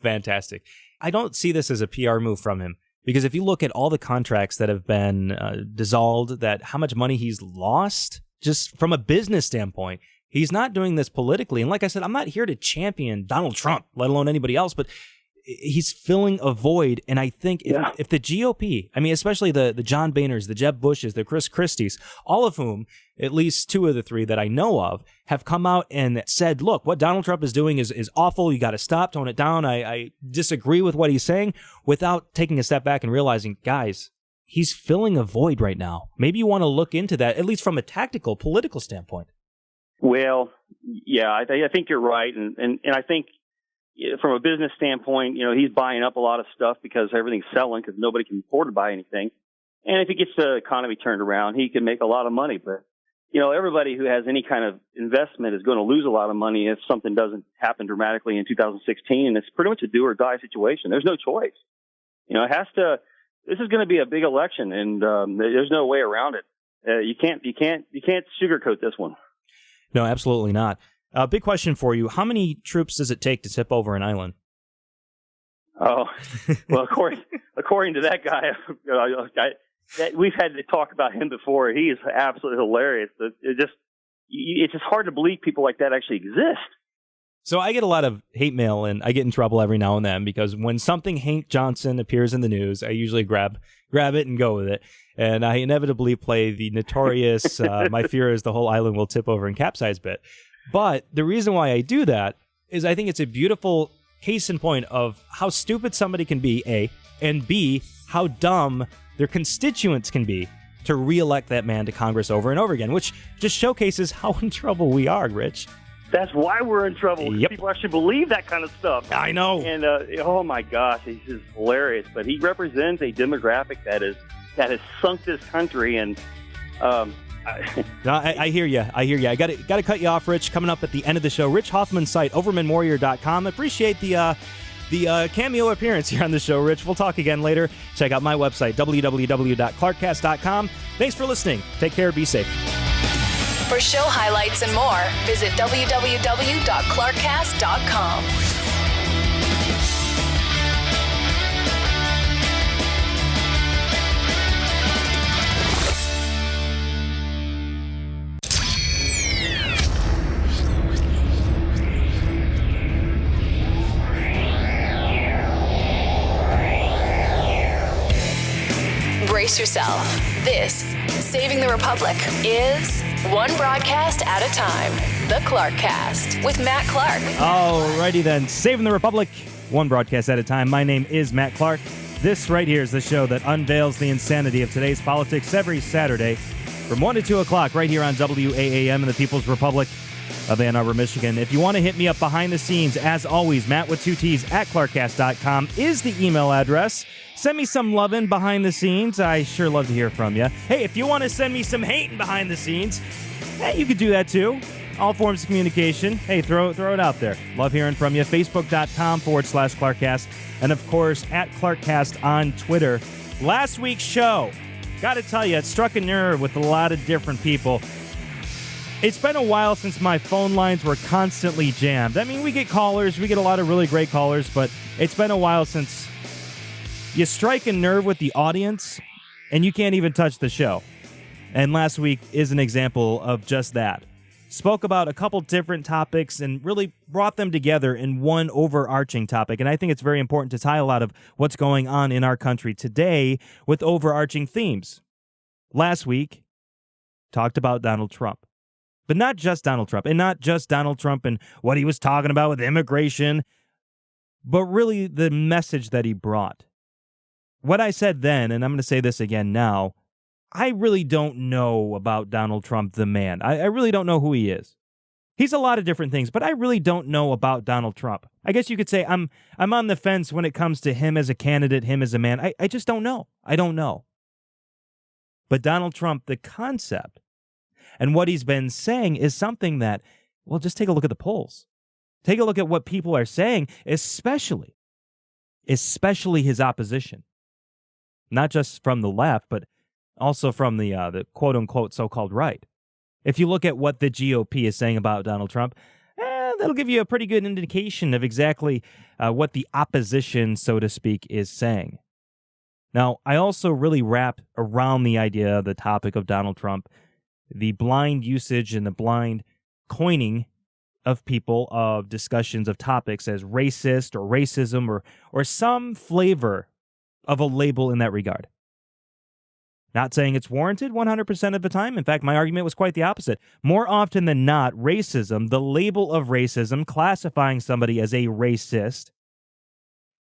Fantastic. I don't see this as a PR move from him, because if you look at all the contracts that have been dissolved, that how much money he's lost just from a business standpoint. He's not doing this politically. And like I said, I'm not here to champion Donald Trump, let alone anybody else, but he's filling a void. And I think if the GOP, I mean, especially the John Boehners, the Jeb Bushes, the Chris Christies, all of whom, at least 2 of the 3 that I know of, have come out and said, look, what Donald Trump is doing is awful. You got to stop, tone it down. I disagree with what he's saying, without taking a step back and realizing, guys, he's filling a void right now. Maybe you want to look into that, at least from a tactical, political standpoint. Well, yeah, I think you're right. And I think from a business standpoint, he's buying up a lot of stuff because everything's selling because nobody can afford to buy anything. And if he gets the economy turned around, he can make a lot of money. But, everybody who has any kind of investment is going to lose a lot of money if something doesn't happen dramatically in 2016. And it's pretty much a do or die situation. There's no choice. This is going to be a big election, and there's no way around it. You can't sugarcoat this one. No, absolutely not. Big question for you. How many troops does it take to tip over an island? Oh, well, according to that guy, we've had to talk about him before. He is absolutely hilarious. It's just hard to believe people like that actually exist. So I get a lot of hate mail, and I get in trouble every now and then because when something Hank Johnson appears in the news, I usually grab it and go with it. And I inevitably play the notorious "My fear is the whole island will tip over and capsize" bit. But the reason why I do that is I think it's a beautiful case in point of how stupid somebody can be, A, and B, how dumb their constituents can be to reelect that man to Congress over and over again, which just showcases how in trouble we are, Rich. That's why we're in trouble. Yep. People actually believe that kind of stuff. I know. And oh my gosh, he's just hilarious. But he represents a demographic that has sunk this country. And no, I hear you. I got to cut you off, Rich. Coming up at the end of the show, Rich Hoffman's site, overmanwarrior.com. Appreciate the cameo appearance here on the show, Rich. We'll talk again later. Check out my website, www.clarkcast.com. Thanks for listening. Take care. Be safe. For show highlights and more, visit www.clarkcast.com. Brace yourself. This, Saving the Republic, is one broadcast at a time. The Clarkcast with Matt Clark. Alrighty then. Saving the Republic, one broadcast at a time. My name is Matt Clark. This right here is the show that unveils the insanity of today's politics every Saturday from 1 to 2 o'clock right here on WAAM in the People's Republic of Ann Arbor, Michigan. If you want to hit me up behind the scenes, as always, Matt with 2 T's at clarkcast.com is the email address. Send me some lovin' behind the scenes. I sure love to hear from you. Hey, if you want to send me some hating behind the scenes, hey, you could do that too. All forms of communication. Hey, throw it out there. Love hearing from you. Facebook.com/Clarkcast. And of course, at Clarkcast on Twitter. Last week's show, got to tell you, it struck a nerve with a lot of different people. It's been a while since my phone lines were constantly jammed. I mean, we get callers. We get a lot of really great callers, but it's been a while since you strike a nerve with the audience and you can't even touch the show. And last week is an example of just that. Spoke about a couple different topics and really brought them together in one overarching topic. And I think it's very important to tie a lot of what's going on in our country today with overarching themes. Last week, talked about Donald Trump. But not just Donald Trump, and not just Donald Trump and what he was talking about with immigration, but really the message that he brought. What I said then, and I'm going to say this again now, I really don't know about Donald Trump, the man. I really don't know who he is. He's a lot of different things, but I really don't know about Donald Trump. I guess you could say I'm on the fence when it comes to him as a candidate, him as a man. I just don't know. I don't know. But Donald Trump, the concept, and what he's been saying is something that, well, just take a look at the polls. Take a look at what people are saying, especially his opposition. Not just from the left, but also from the quote-unquote so-called right. If you look at what the GOP is saying about Donald Trump, that'll give you a pretty good indication of exactly what the opposition, so to speak, is saying. Now, I also really wrap around the idea, the topic of Donald Trump, the blind usage and the blind coining of people of discussions of topics as racist or racism or some flavor of a label in that regard. Not saying it's warranted 100% of the time. In fact, my argument was quite the opposite. More often than not, racism, the label of racism, classifying somebody as a racist,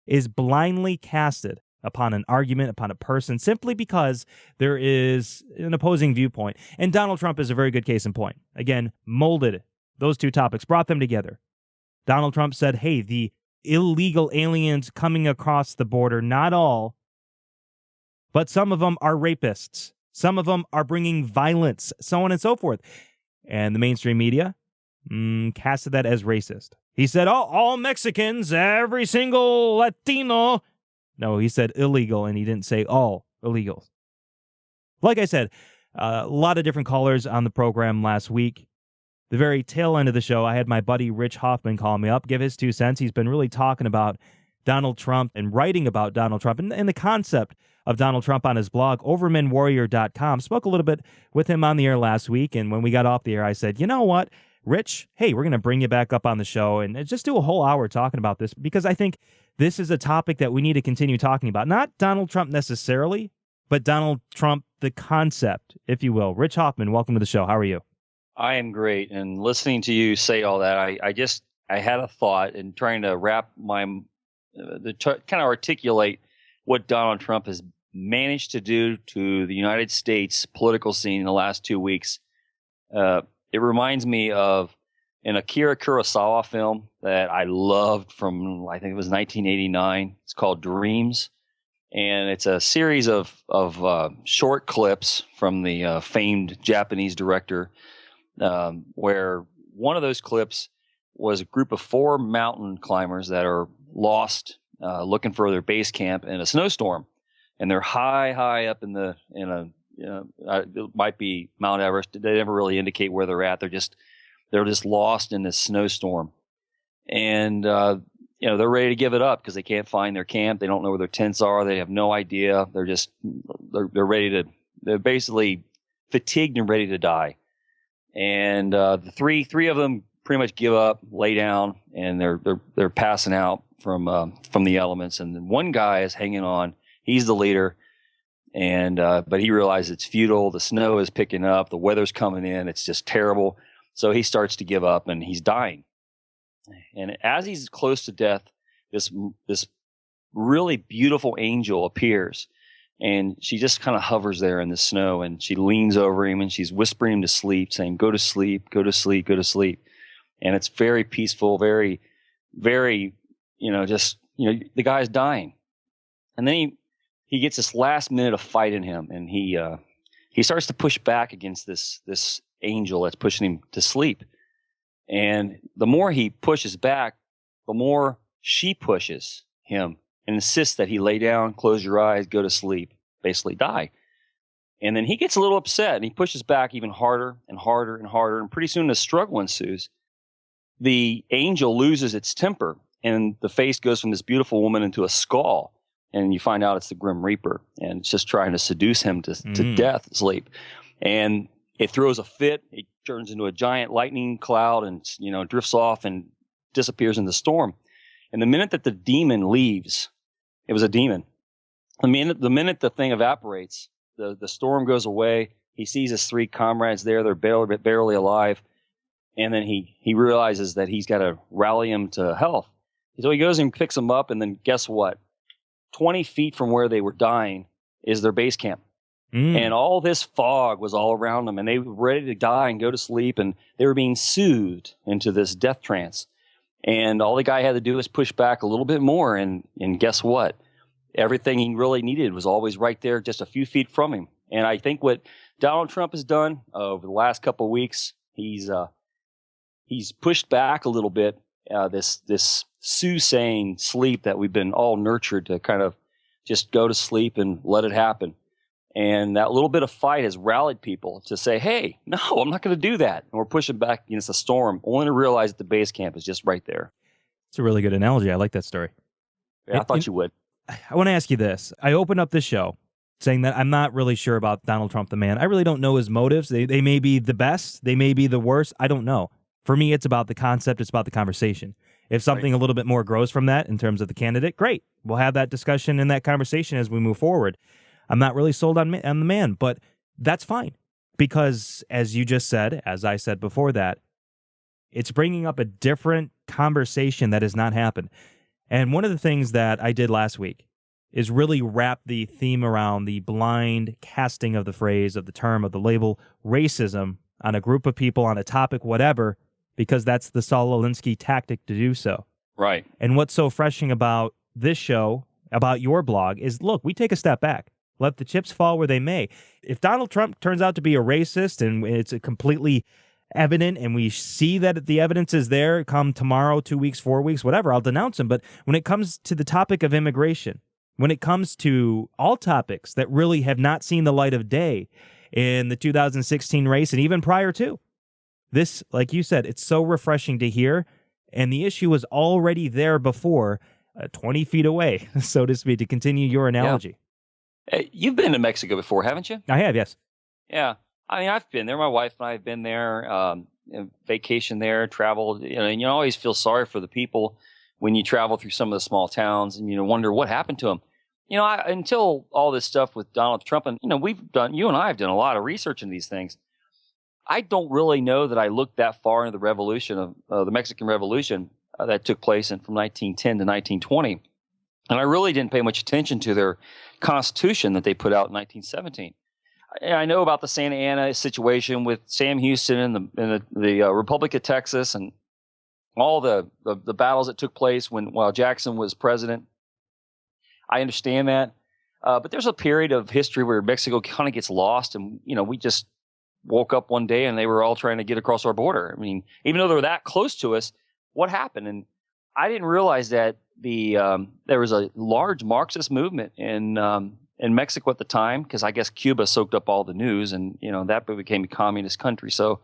is blindly casted upon an argument, upon a person, simply because there is an opposing viewpoint. And Donald Trump is a very good case in point. Again, molded those two topics, brought them together. Donald Trump said, hey, the illegal aliens coming across the border, not all, but some of them are rapists. Some of them are bringing violence, so on and so forth. And the mainstream media casted that as racist. He said, oh, all Mexicans, every single Latino. No, he said illegal, and he didn't say all illegals. Like I said, a lot of different callers on the program last week. The very tail end of the show, I had my buddy Rich Hoffman call me up, give his 2 cents. He's been really talking about Donald Trump and writing about Donald Trump and the concept of Donald Trump on his blog, overmanwarrior.com. Spoke a little bit with him on the air last week, and when we got off the air, I said, you know what, Rich, hey, we're going to bring you back up on the show and just do a whole hour talking about this, because I think this is a topic that we need to continue talking about. Not Donald Trump necessarily, but Donald Trump, the concept, if you will. Rich Hoffman, welcome to the show. How are you? I am great. And listening to you say all that, I had a thought in trying to wrap kind of articulate what Donald Trump has managed to do to the United States political scene in the last 2 weeks. It reminds me of an Akira Kurosawa film that I loved from, I think it was 1989. It's called Dreams. And it's a series of short clips from the famed Japanese director, where one of those clips was a group of 4 mountain climbers that are lost, looking for their base camp in a snowstorm, and they're high up it might be Mount Everest. They never really indicate where they're at. They're just lost in this snowstorm, and they're ready to give it up because they can't find their camp. They don't know where their tents are. They have no idea. They're basically fatigued and ready to die. And the three of them pretty much give up, lay down, and they're passing out from the elements. And then one guy is hanging on. He's the leader, and but he realizes it's futile. The snow is picking up. The weather's coming in. It's just terrible. So he starts to give up, and he's dying. And as he's close to death, this really beautiful angel appears, and she just kind of hovers there in the snow, and she leans over him and she's whispering him to sleep, saying, "Go to sleep, go to sleep, go to sleep." And it's very peaceful, very, very, the guy's dying. And then he gets this last minute of fight in him, and he starts to push back against this angel that's pushing him to sleep. And the more he pushes back, the more she pushes him and insists that he lay down, close your eyes, go to sleep, basically die. And then he gets a little upset, and he pushes back even harder and harder and harder. And pretty soon the struggle ensues. The angel loses its temper, and the face goes from this beautiful woman into a skull. And you find out it's the Grim Reaper, and it's just trying to seduce him to death, sleep. And it throws a fit. It turns into a giant lightning cloud and, drifts off and disappears in the storm. And the minute that the demon leaves, it was a demon. The minute the thing evaporates, the storm goes away. He sees his 3 comrades there. They're barely alive. And then he realizes that he's got to rally them to health. So he goes and picks them up, and then guess what? 20 feet from where they were dying is their base camp. And all this fog was all around them, and they were ready to die and go to sleep, and they were being soothed into this death trance. And all the guy had to do was push back a little bit more, and guess what? Everything he really needed was always right there, just a few feet from him. And I think what Donald Trump has done over the last couple of weeks, he's pushed back a little bit this soothsaying sleep that we've been all nurtured to kind of just go to sleep and let it happen. And that little bit of fight has rallied people to say, hey, no, I'm not going to do that. And we're pushing back against a storm, only to realize that the base camp is just right there. It's a really good analogy. I like that story. Yeah, I thought you would. I want to ask you this. I open up this show saying that I'm not really sure about Donald Trump, the man. I really don't know his motives. They may be the best. They may be the worst. I don't know. For me, it's about the concept. It's about the conversation. If something a little bit more grows from that in terms of the candidate, great. We'll have that discussion and that conversation as we move forward. I'm not really sold on the man, but that's fine. Because as you just said, as I said before that, it's bringing up a different conversation that has not happened. And one of the things that I did last week is really wrap the theme around the blind casting of the phrase, of the term, of the label racism on a group of people, on a topic, whatever, because that's the Saul Alinsky tactic to do so. Right. And what's so refreshing about this show, about your blog, is, look, we take a step back. Let the chips fall where they may. If Donald Trump turns out to be a racist and it's a completely evident and we see that the evidence is there come tomorrow, 2 weeks, 4 weeks, whatever, I'll denounce him. But when it comes to the topic of immigration, when it comes to all topics that really have not seen the light of day in the 2016 race and even prior to, this, like you said, it's so refreshing to hear. And the issue was already there before. 20 feet away, so to speak, to continue your analogy. Yeah. You've been to Mexico before, haven't you? I have, yes. Yeah. I mean, I've been there. My wife and I have been there, vacation there, traveled, and you always feel sorry for the people when you travel through some of the small towns and, wonder what happened to them. Until all this stuff with Donald Trump, and, you and I have done a lot of research in these things. I don't really know that I looked that far into the revolution of the Mexican Revolution that took place from 1910 to 1920. And I really didn't pay much attention to their constitution that they put out in 1917. I know about the Santa Ana situation with Sam Houston and the Republic of Texas and all the battles that took place while Jackson was president. I understand that. But there's a period of history where Mexico kind of gets lost, and, we just woke up one day and they were all trying to get across our border. I mean, even though they were that close to us, what happened? And I didn't realize that there was a large Marxist movement in Mexico at the time, because I guess Cuba soaked up all the news, and that became a communist country. So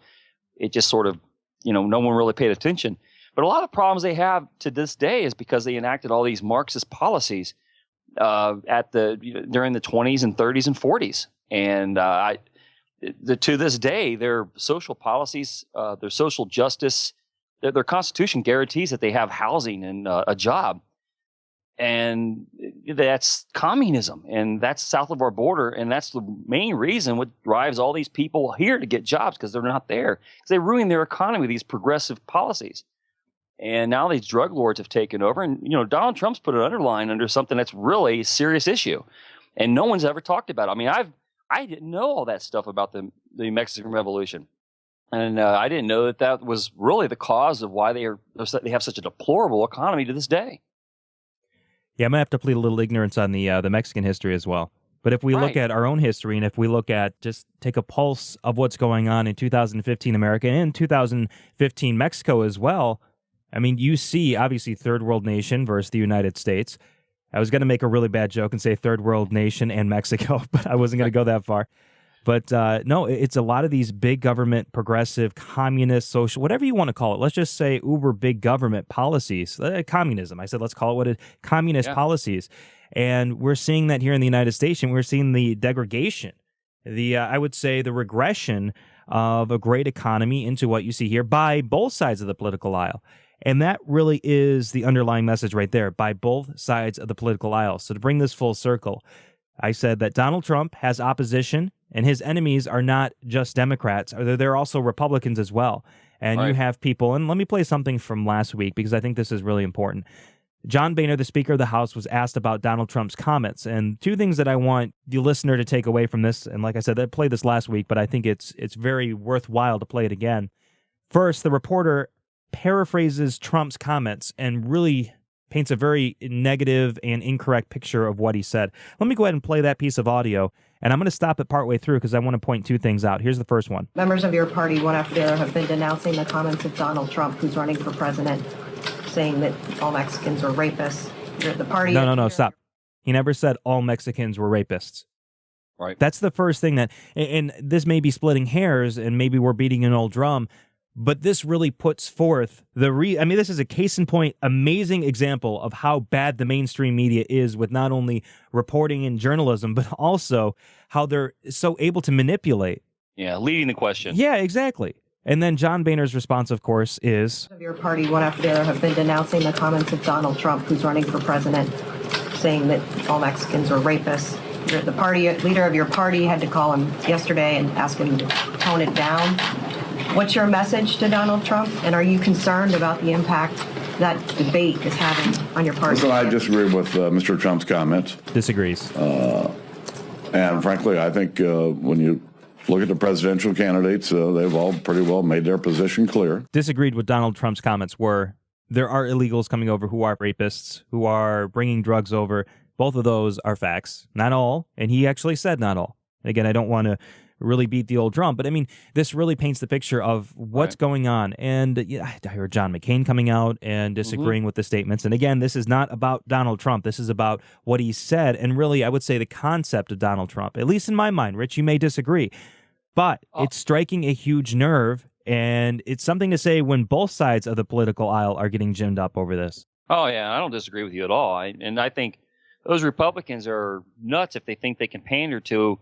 it just sort of, no one really paid attention. But a lot of problems they have to this day is because they enacted all these Marxist policies during the 20s and 30s and 40s, and to this day, their social policies, their social justice, their constitution guarantees that they have housing and a job. And that's communism, and that's south of our border, and that's the main reason what drives all these people here to get jobs, because they're not there. Because they ruin their economy with these progressive policies. And now these drug lords have taken over, and Donald Trump's put an underline under something that's really a serious issue, and no one's ever talked about it. I mean, I didn't know all that stuff about the Mexican Revolution, and I didn't know that was really the cause of why they have such a deplorable economy to this day. Yeah, I'm going to have to plead a little ignorance on the Mexican history as well. But if we look at our own history, and if we look at just take a pulse of what's going on in 2015 America and 2015 Mexico as well, I mean, you see, obviously, third world nation versus the United States. I was going to make a really bad joke and say third world nation and Mexico, but I wasn't going to go that far. But no, it's a lot of these big government, progressive, communist, social, whatever you want to call it. Let's just say uber big government policies. Communism. I said, let's call it what it is. Communist policies. And we're seeing that here in the United States, and we're seeing the degradation, I would say the regression of a great economy into what you see here by both sides of the political aisle. And that really is the underlying message right there, by both sides of the political aisle. So to bring this full circle, I said that Donald Trump has opposition, and his enemies are not just Democrats. They're also Republicans as well. And you have people, and let me play something from last week, because I think this is really important. John Boehner, the Speaker of the House, was asked about Donald Trump's comments. And two things that I want the listener to take away from this, and like I said, I played this last week, but I think it's very worthwhile to play it again. First, the reporter paraphrases Trump's comments and really paints a very negative and incorrect picture of what he said. Let me go ahead and play that piece of audio, and I'm going to stop it partway through because I want to point two things out. Here's the first one. Members of your party, one after the other, have been denouncing the comments of Donald Trump, who's running for president, saying that all Mexicans are rapists. The party... No, stop. He never said all Mexicans were rapists. Right. That's the first thing that... And this may be splitting hairs, and maybe we're beating an old drum, but this really puts forth this is a case in point, amazing example of how bad the mainstream media is with not only reporting and journalism, but also how they're so able to manipulate. Yeah, leading the question. Yeah, exactly. And then John Boehner's response, of course, is... Of your party, one after the other, have been denouncing the comments of Donald Trump, who's running for president, saying that all Mexicans are rapists. The party leader of your party had to call him yesterday and ask him to tone it down. What's your message to Donald Trump, and are you concerned about the impact that debate is having on your party? So I disagree with Mr. Trump's comments. Disagrees. And frankly, I think when you look at the presidential candidates, they've all pretty well made their position clear. Disagreed with Donald Trump's comments were there are illegals coming over who are rapists, who are bringing drugs over. Both of those are facts. Not all, and he actually said not all. Again, I don't want to really beat the old drum, but I mean, this really paints the picture of what's going on. And I heard John McCain coming out and disagreeing with the statements. And again, this is not about Donald Trump. This is about what he said. And really, I would say the concept of Donald Trump, at least in my mind. Rich, you may disagree, but it's striking a huge nerve. And it's something to say when both sides of the political aisle are getting gimmed up over this. Oh, yeah, I don't disagree with you at all. I think those Republicans are nuts if they think they can pander to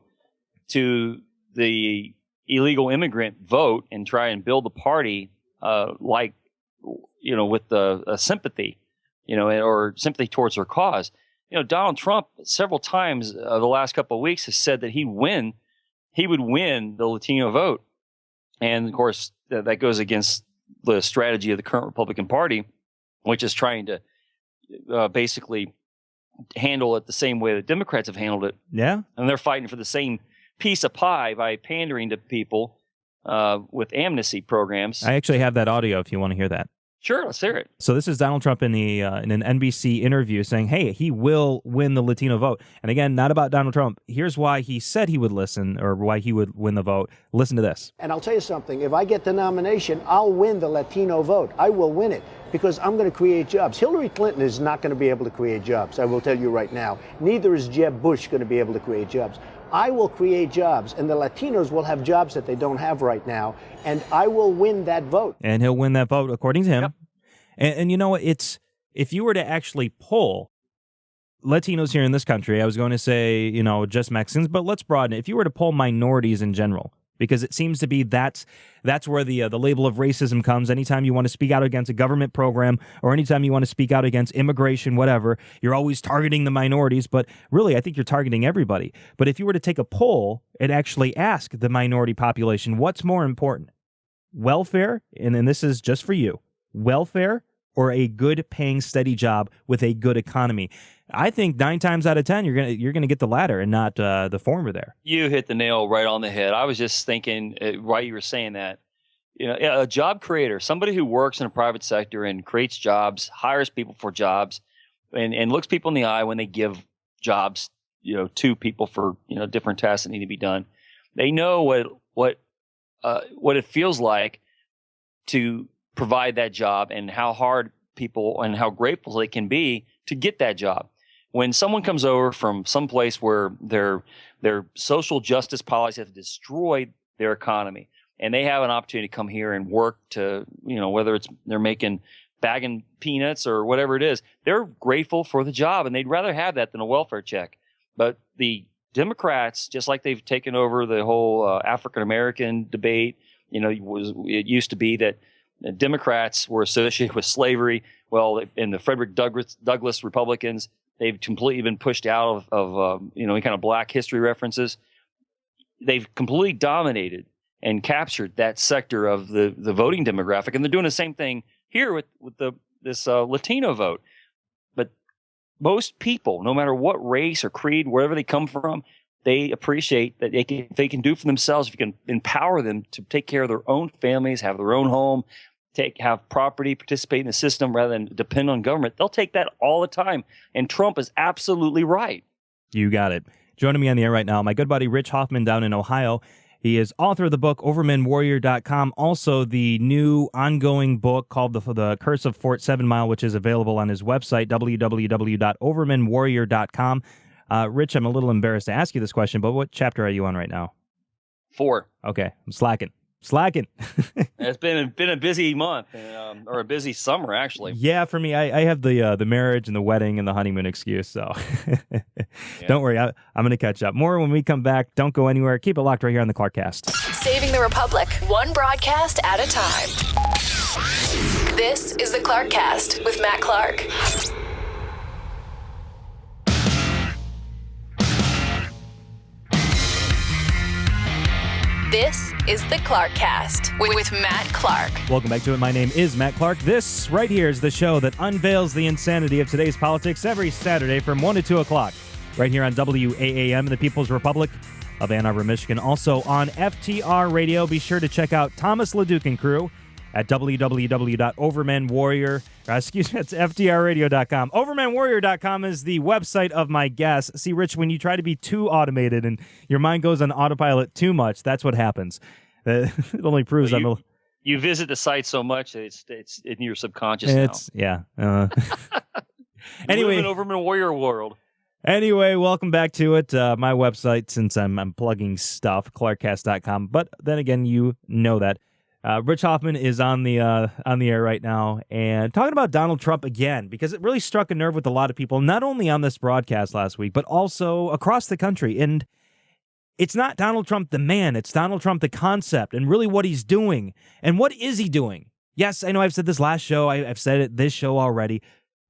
the illegal immigrant vote and try and build the party with the sympathy, or sympathy towards their cause. Donald Trump several times the last couple of weeks has said that he would win the Latino vote. And of course, that goes against the strategy of the current Republican Party, which is trying to basically handle it the same way that Democrats have handled it. Yeah. And they're fighting for the same piece of pie by pandering to people with amnesty programs. I actually have that audio if you want to hear that. Sure, let's hear it. So this is Donald Trump in an NBC interview saying, hey, he will win the Latino vote. And again, not about Donald Trump. Here's why he said he would listen, or why he would win the vote. Listen to this. And I'll tell you something. If I get the nomination, I'll win the Latino vote. I will win it because I'm going to create jobs. Hillary Clinton is not going to be able to create jobs. I will tell you right now. Neither is Jeb Bush going to be able to create jobs. I will create jobs, and the Latinos will have jobs that they don't have right now, and I will win that vote. And he'll win that vote, according to him. Yep. And you know what? If you were to actually poll Latinos here in this country, I was going to say, just Mexicans, but let's broaden it. If you were to poll minorities in general, because it seems to be that's where the label of racism comes. Anytime you want to speak out against a government program, or anytime you want to speak out against immigration, whatever, you're always targeting the minorities. But really, I think you're targeting everybody. But if you were to take a poll and actually ask the minority population, what's more important? Welfare, and then this is just for you, welfare or a good paying steady job with a good economy? I think 9 times out of 10 you're gonna get the latter and not the former there. You hit the nail right on the head. I was just thinking while you were saying that, a job creator, somebody who works in a private sector and creates jobs, hires people for jobs, and looks people in the eye when they give jobs, to people for different tasks that need to be done. They know what it feels like to provide that job and how hard people and how grateful they can be to get that job. When someone comes over from some place where their social justice policies have destroyed their economy, and they have an opportunity to come here and work to, whether it's they're bagging peanuts or whatever it is, they're grateful for the job, and they'd rather have that than a welfare check. But the Democrats, just like they've taken over the whole African-American debate, it used to be that Democrats were associated with slavery. Well, in the Frederick Douglass Republicans, they've completely been pushed out of any kind of black history references. They've completely dominated and captured that sector of the voting demographic, and they're doing the same thing here with this Latino vote. But most people, no matter what race or creed, wherever they come from, they appreciate that they can do for themselves. If you can empower them to take care of their own families, have their own home, have property, participate in the system rather than depend on government, they'll take that all the time. And Trump is absolutely right. You got it. Joining me on the air right now, my good buddy Rich Hoffman down in Ohio. He is author of the book OvermanWarrior.com, also the new ongoing book called The Curse of Fort 7 Mile, which is available on his website, www.overmanwarrior.com. Rich, I'm a little embarrassed to ask you this question, but what chapter are you on right now? 4. Okay, I'm slacking. It's been a busy month, or a busy summer, actually. Yeah, for me, I have the marriage and the wedding and the honeymoon excuse, so Don't worry, I'm going to catch up. More when we come back. Don't go anywhere. Keep it locked right here on the Clarkcast. Saving the Republic, one broadcast at a time. This is the Clarkcast with Matt Clark. This is the Clarkcast with Matt Clark. Welcome back to it. My name is Matt Clark. This right here is the show that unveils the insanity of today's politics every Saturday from 1 to 2 o'clock. Right here on WAAM, the People's Republic of Ann Arbor, Michigan. Also on FTR Radio. Be sure to check out Thomas LeDuc and crew at www.overmanwarrior. It's FTRradio.com. Overmanwarrior.com is the website of my guest. See, Rich, when you try to be too automated and your mind goes on autopilot too much, that's what happens. It only proves you visit the site so much that it's in your subconscious now. Yeah. Anyway, live in Overman Warrior world. Anyway, welcome back to it. My website, since I'm plugging stuff, clarkcast.com. But then again, you know that. Rich Hoffman is on the air right now and talking about Donald Trump again, because it really struck a nerve with a lot of people, not only on this broadcast last week, but also across the country. And it's not Donald Trump the man, it's Donald Trump the concept, and really what he's doing. And what is he doing? Yes, I know I've said this last show, I've said it this show already,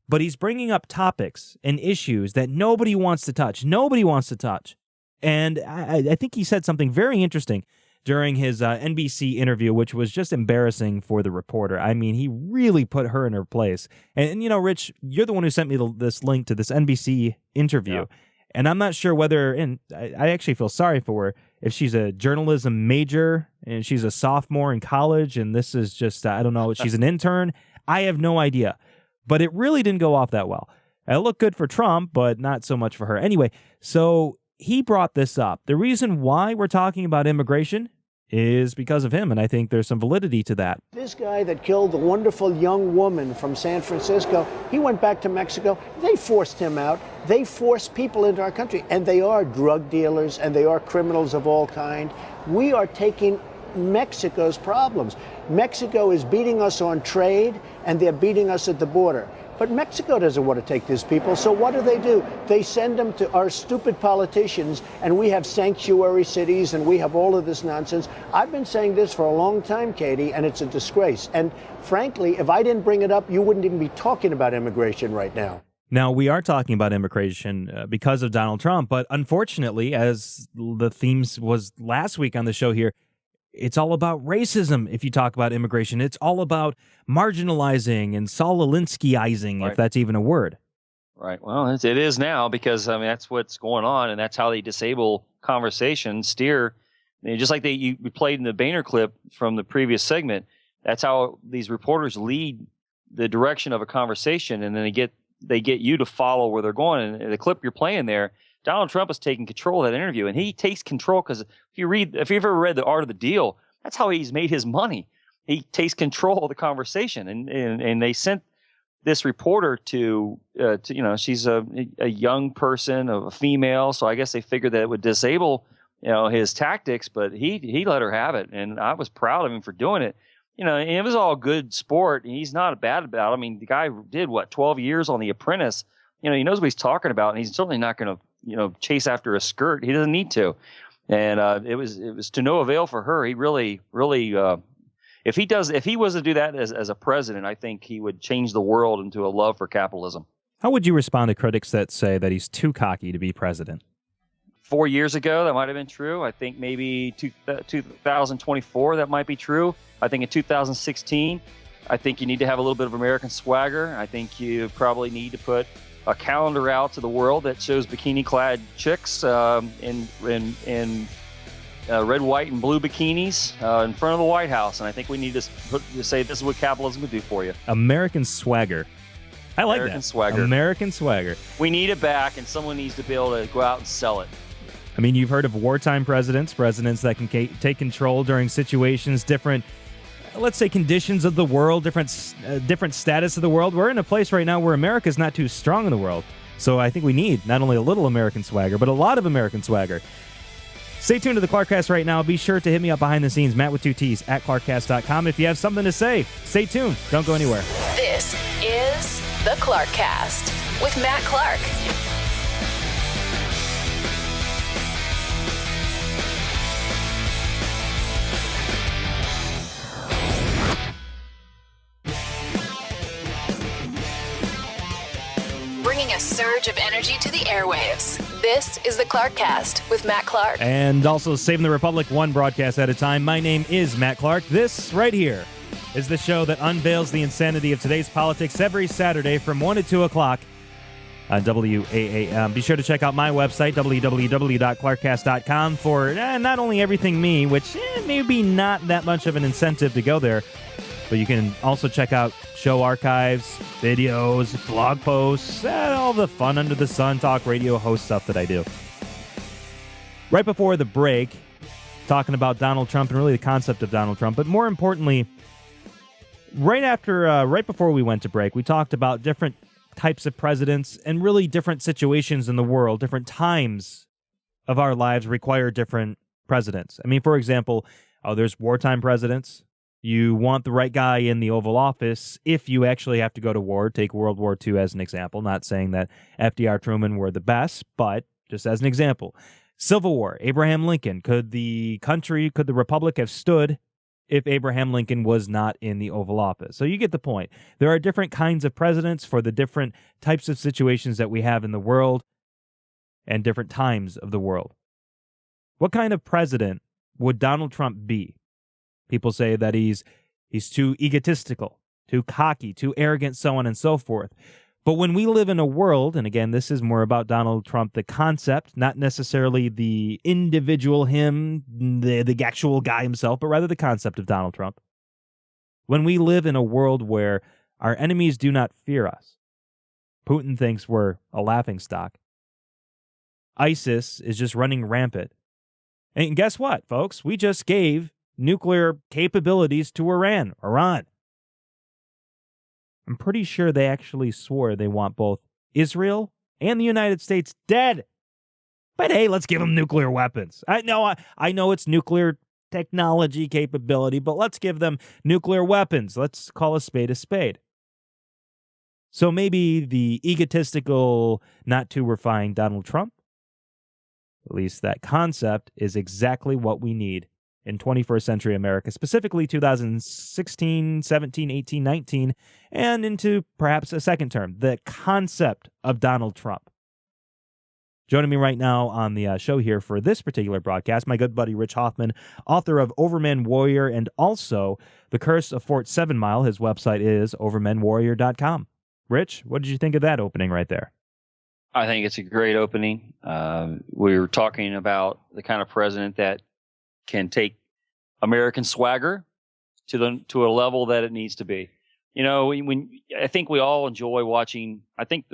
but he's bringing up topics and issues that nobody wants to touch. Nobody wants to touch. And I think he said something very interesting during his NBC interview, which was just embarrassing for the reporter. I mean, he really put her in her place. And you know, Rich, you're the one who sent me this link to this NBC interview. Yeah. And I'm not sure whether, and I actually feel sorry for her, if she's a journalism major and she's a sophomore in college and this is just, I don't know, she's an intern. I have no idea. But it really didn't go off that well. It looked good for Trump, but not so much for her. Anyway, so he brought this up. The reason why we're talking about immigration is because of him, and I think there's some validity to that. This guy that killed the wonderful young woman from San Francisco, he went back to Mexico. They forced him out. They forced people into our country, and they are drug dealers, and they are criminals of all kind. We are taking Mexico's problems. Mexico is beating us on trade, and they're beating us at the border. But Mexico doesn't want to take these people, so what do? They send them to our stupid politicians, and we have sanctuary cities, and we have all of this nonsense. I've been saying this for a long time, Katie, and it's a disgrace. And frankly, if I didn't bring it up, you wouldn't even be talking about immigration right now. Now, we are talking about immigration because of Donald Trump, but unfortunately, as the themes was last week on the show here, it's all about racism if you talk about immigration. It's all about marginalizing and Saul Alinsky-izing, Right. if that's even a word. Right. Well, it is now because, I mean, that's what's going on, and that's how they disable conversation, steer. I mean, just like we played in the Boehner clip from the previous segment, that's how these reporters lead the direction of a conversation, and then they get you to follow where they're going. And the clip you're playing there, Donald Trump is taking control of that interview, and he takes control because if you've ever read The Art of the Deal, that's how he's made his money. He takes control of the conversation, and they sent this reporter to she's a young person, a female, so I guess they figured that it would disable his tactics, but he let her have it, and I was proud of him for doing it. And it was all good sport, and he's not bad about it. I mean, the guy did 12 years on The Apprentice. He knows what he's talking about, and he's certainly not going to chase after a skirt. He doesn't need to. And it was to no avail for her. He really, if he was to do that as a president, I think he would change the world into a love for capitalism. How would you respond to critics that say that he's too cocky to be president? 4 years ago, that might have been true. I think maybe 2024, that might be true. I think in 2016, I think you need to have a little bit of American swagger. I think you probably need to put a calendar out to the world that shows bikini-clad chicks in red, white, and blue bikinis in front of the White House. And I think we need to say this is what capitalism would do for you. American swagger. I like American that. Swagger. American swagger. We need it back, and someone needs to be able to go out and sell it. I mean, you've heard of wartime presidents that can take control during situations, different, let's say, conditions of the world, different status of the world. We're in a place right now where America's not too strong in the world. So I think we need not only a little American swagger, but a lot of American swagger. Stay tuned to the Clarkcast right now. Be sure to hit me up behind the scenes, Matt with 2 T's, at clarkcast.com. If you have something to say, stay tuned. Don't go anywhere. This is the Clarkcast with Matt Clark. Bringing a surge of energy to the airwaves. This is the Clarkcast with Matt Clark. And also Saving the Republic one broadcast at a time. My name is Matt Clark. This right here is the show that unveils the insanity of today's politics every Saturday from 1 to 2 o'clock on WAAM. Be sure to check out my website, www.clarkcast.com, for not only everything me, which maybe not that much of an incentive to go there, but you can also check out show archives, videos, blog posts, all the fun under the sun talk radio host stuff that I do. Right before the break, talking about Donald Trump and really the concept of Donald Trump, but more importantly, right before we went to break, we talked about different types of presidents and really different situations in the world, different times of our lives require different presidents. I mean, for example, there's wartime presidents. You want the right guy in the Oval Office if you actually have to go to war. Take World War II as an example. Not saying that FDR, Truman were the best, but just as an example. Civil War, Abraham Lincoln. Could the Republic have stood if Abraham Lincoln was not in the Oval Office? So you get the point. There are different kinds of presidents for the different types of situations that we have in the world and different times of the world. What kind of president would Donald Trump be? People say that he's too egotistical, too cocky, too arrogant, so on and so forth. But when we live in a world, and again, this is more about Donald Trump, the concept, not necessarily the individual him, the actual guy himself, but rather the concept of Donald Trump. When we live in a world where our enemies do not fear us, Putin thinks we're a laughingstock. ISIS is just running rampant. And guess what, folks? We just gave nuclear capabilities to Iran. I'm pretty sure they actually swore they want both Israel and the United States dead. But hey, let's give them nuclear weapons. I know it's nuclear technology capability, but let's give them nuclear weapons. Let's call a spade a spade. So maybe the egotistical, not too refined Donald Trump, at least that concept, is exactly what we need in 21st century America, specifically 2016, 17, 18, 19, and into perhaps a second term, the concept of Donald Trump. Joining me right now on the show here for this particular broadcast, my good buddy Rich Hoffman, author of Overman Warrior and also The Curse of Fort 7 Mile. His website is overmanwarrior.com. Rich, what did you think of that opening right there? I think it's a great opening. We were talking about the kind of president that can take American swagger to a level that it needs to be. You know, when I think we all enjoy watching. I think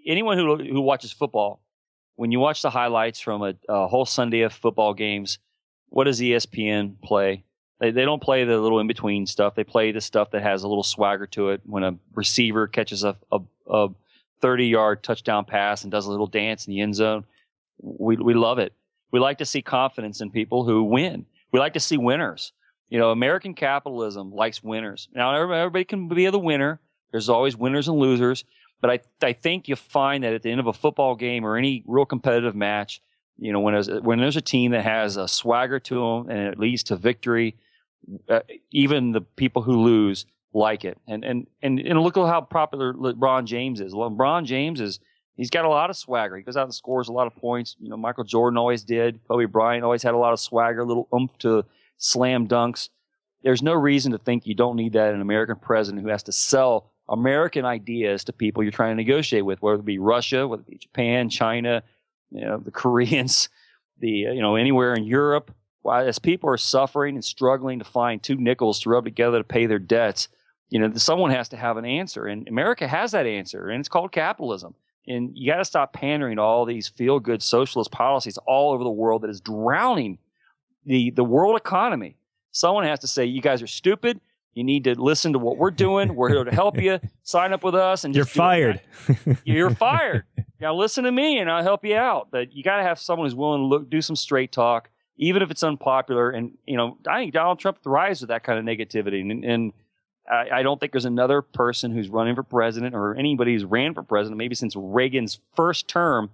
anyone who watches football, when you watch the highlights from a whole Sunday of football games, what does ESPN play? They don't play the little in between stuff. They play the stuff that has a little swagger to it. When a receiver catches a 30-yard touchdown pass and does a little dance in the end zone, we love it. We like to see confidence in people who win. We like to see winners. You know, American capitalism likes winners. Now, everybody can be the winner. There's always winners and losers. But I think you find that at the end of a football game or any real competitive match, you know, when there's a team that has a swagger to them and it leads to victory, even the people who lose like it. And look at how popular LeBron James is. LeBron James he's got a lot of swagger. He goes out and scores a lot of points. You know, Michael Jordan always did. Kobe Bryant always had a lot of swagger, a little oomph to slam dunks. There's no reason to think you don't need that in an American president who has to sell American ideas to people you're trying to negotiate with, whether it be Russia, whether it be Japan, China, you know, the Koreans, anywhere in Europe. While as people are suffering and struggling to find two nickels to rub together to pay their debts, you know, someone has to have an answer. And America has that answer, and it's called capitalism. And you got to stop pandering to all these feel-good socialist policies all over the world that is drowning the world economy. Someone has to say, you guys are stupid. You need to listen to what we're doing. We're here to help you. Sign up with us. And you're fired. You're fired. Now listen to me, and I'll help you out. But you got to have someone who's willing to do some straight talk, even if it's unpopular. And, you know, I think Donald Trump thrives with that kind of negativity. And I don't think there's another person who's running for president or anybody who's ran for president, maybe since Reagan's first term,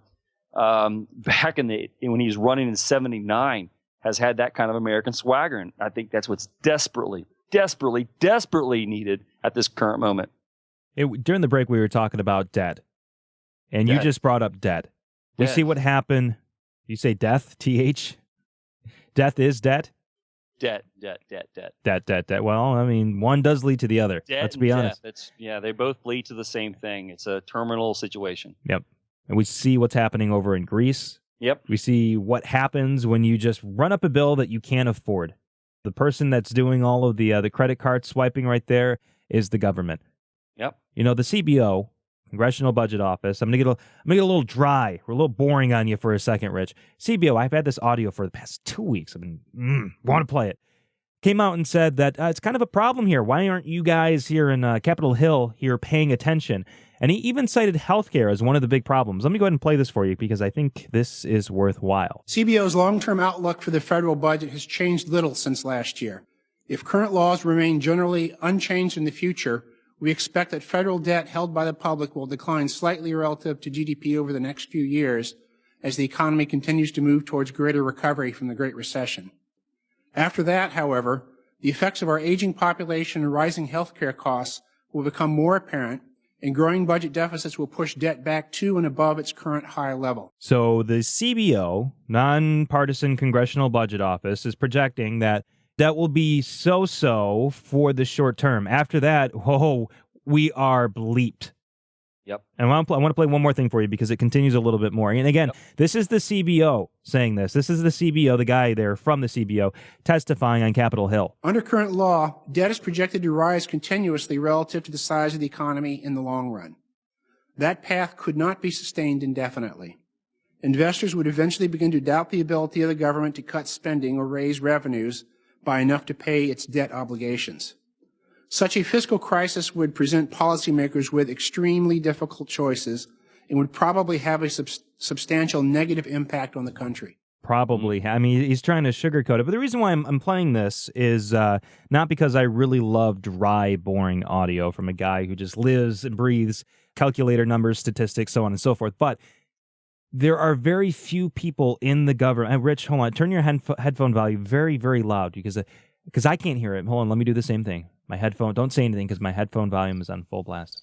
back when he was running in 1979, has had that kind of American swagger. And I think that's what's desperately needed at this current moment. During the break, we were talking about debt. And you just brought up debt. We see what happened. You say death, TH? Death is debt? Debt. Debt. Well, I mean, one does lead to the other. Debt Let's be honest. They both lead to the same thing. It's a terminal situation. Yep. And we see what's happening over in Greece. Yep. We see what happens when you just run up a bill that you can't afford. The person that's doing all of the credit card swiping right there is the government. Yep. You know, the CBO, Congressional Budget Office. I'm gonna get a little dry. We're a little boring on you for a second, Rich. CBO, I've had this audio for the past 2 weeks. I've been want to play it. Came out and said that it's kind of a problem here. Why aren't you guys here in Capitol Hill here paying attention? And he even cited healthcare as one of the big problems. Let me go ahead and play this for you because I think this is worthwhile. CBO's long-term outlook for the federal budget has changed little since last year. If current laws remain generally unchanged in the future, we expect that federal debt held by the public will decline slightly relative to GDP over the next few years as the economy continues to move towards greater recovery from the Great Recession. After that, however, the effects of our aging population and rising healthcare costs will become more apparent, and growing budget deficits will push debt back to and above its current high level. So the CBO, Nonpartisan Congressional Budget Office, is projecting that will be so-so for the short term. After that, we are bleeped. Yep. And I want to play one more thing for you because it continues a little bit more. And again, This is the CBO saying this. This is the CBO, the guy there from the CBO, testifying on Capitol Hill. Under current law, debt is projected to rise continuously relative to the size of the economy in the long run. That path could not be sustained indefinitely. Investors would eventually begin to doubt the ability of the government to cut spending or raise revenues by enough to pay its debt obligations. Such a fiscal crisis would present policymakers with extremely difficult choices and would probably have a substantial negative impact on the country. Probably. I mean, he's trying to sugarcoat it. But the reason why I'm playing this is not because I really love dry, boring audio from a guy who just lives and breathes calculator numbers, statistics, so on and so forth. But there are very few people in the government. Rich, hold on. Turn your headphone volume very, very loud because I can't hear it. Hold on. Let me do the same thing. My headphone, don't say anything because my headphone volume is on full blast.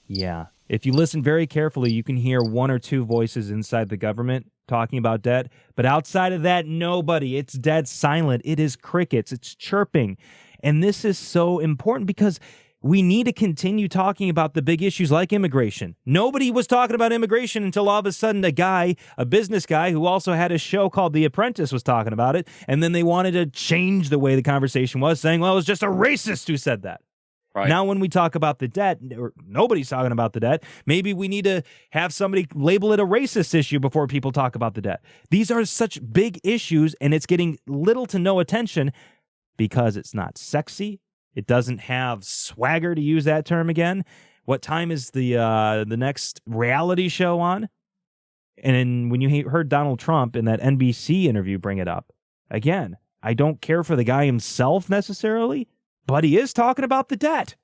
Yeah. If you listen very carefully, you can hear one or two voices inside the government talking about debt. But outside of that, nobody. It's dead silent. It is crickets. It's chirping. And this is so important because we need to continue talking about the big issues like immigration. Nobody was talking about immigration until all of a sudden a business guy who also had a show called The Apprentice was talking about it. And then they wanted to change the way the conversation was, saying, well, it was just a racist who said that. Right. Now, when we talk about the debt, or nobody's talking about the debt, maybe we need to have somebody label it a racist issue before people talk about the debt. These are such big issues, and it's getting little to no attention because it's not sexy. It doesn't have swagger, to use that term again. What time is the next reality show on? And when you heard Donald Trump in that NBC interview bring it up, again, I don't care for the guy himself necessarily, but he is talking about the debt.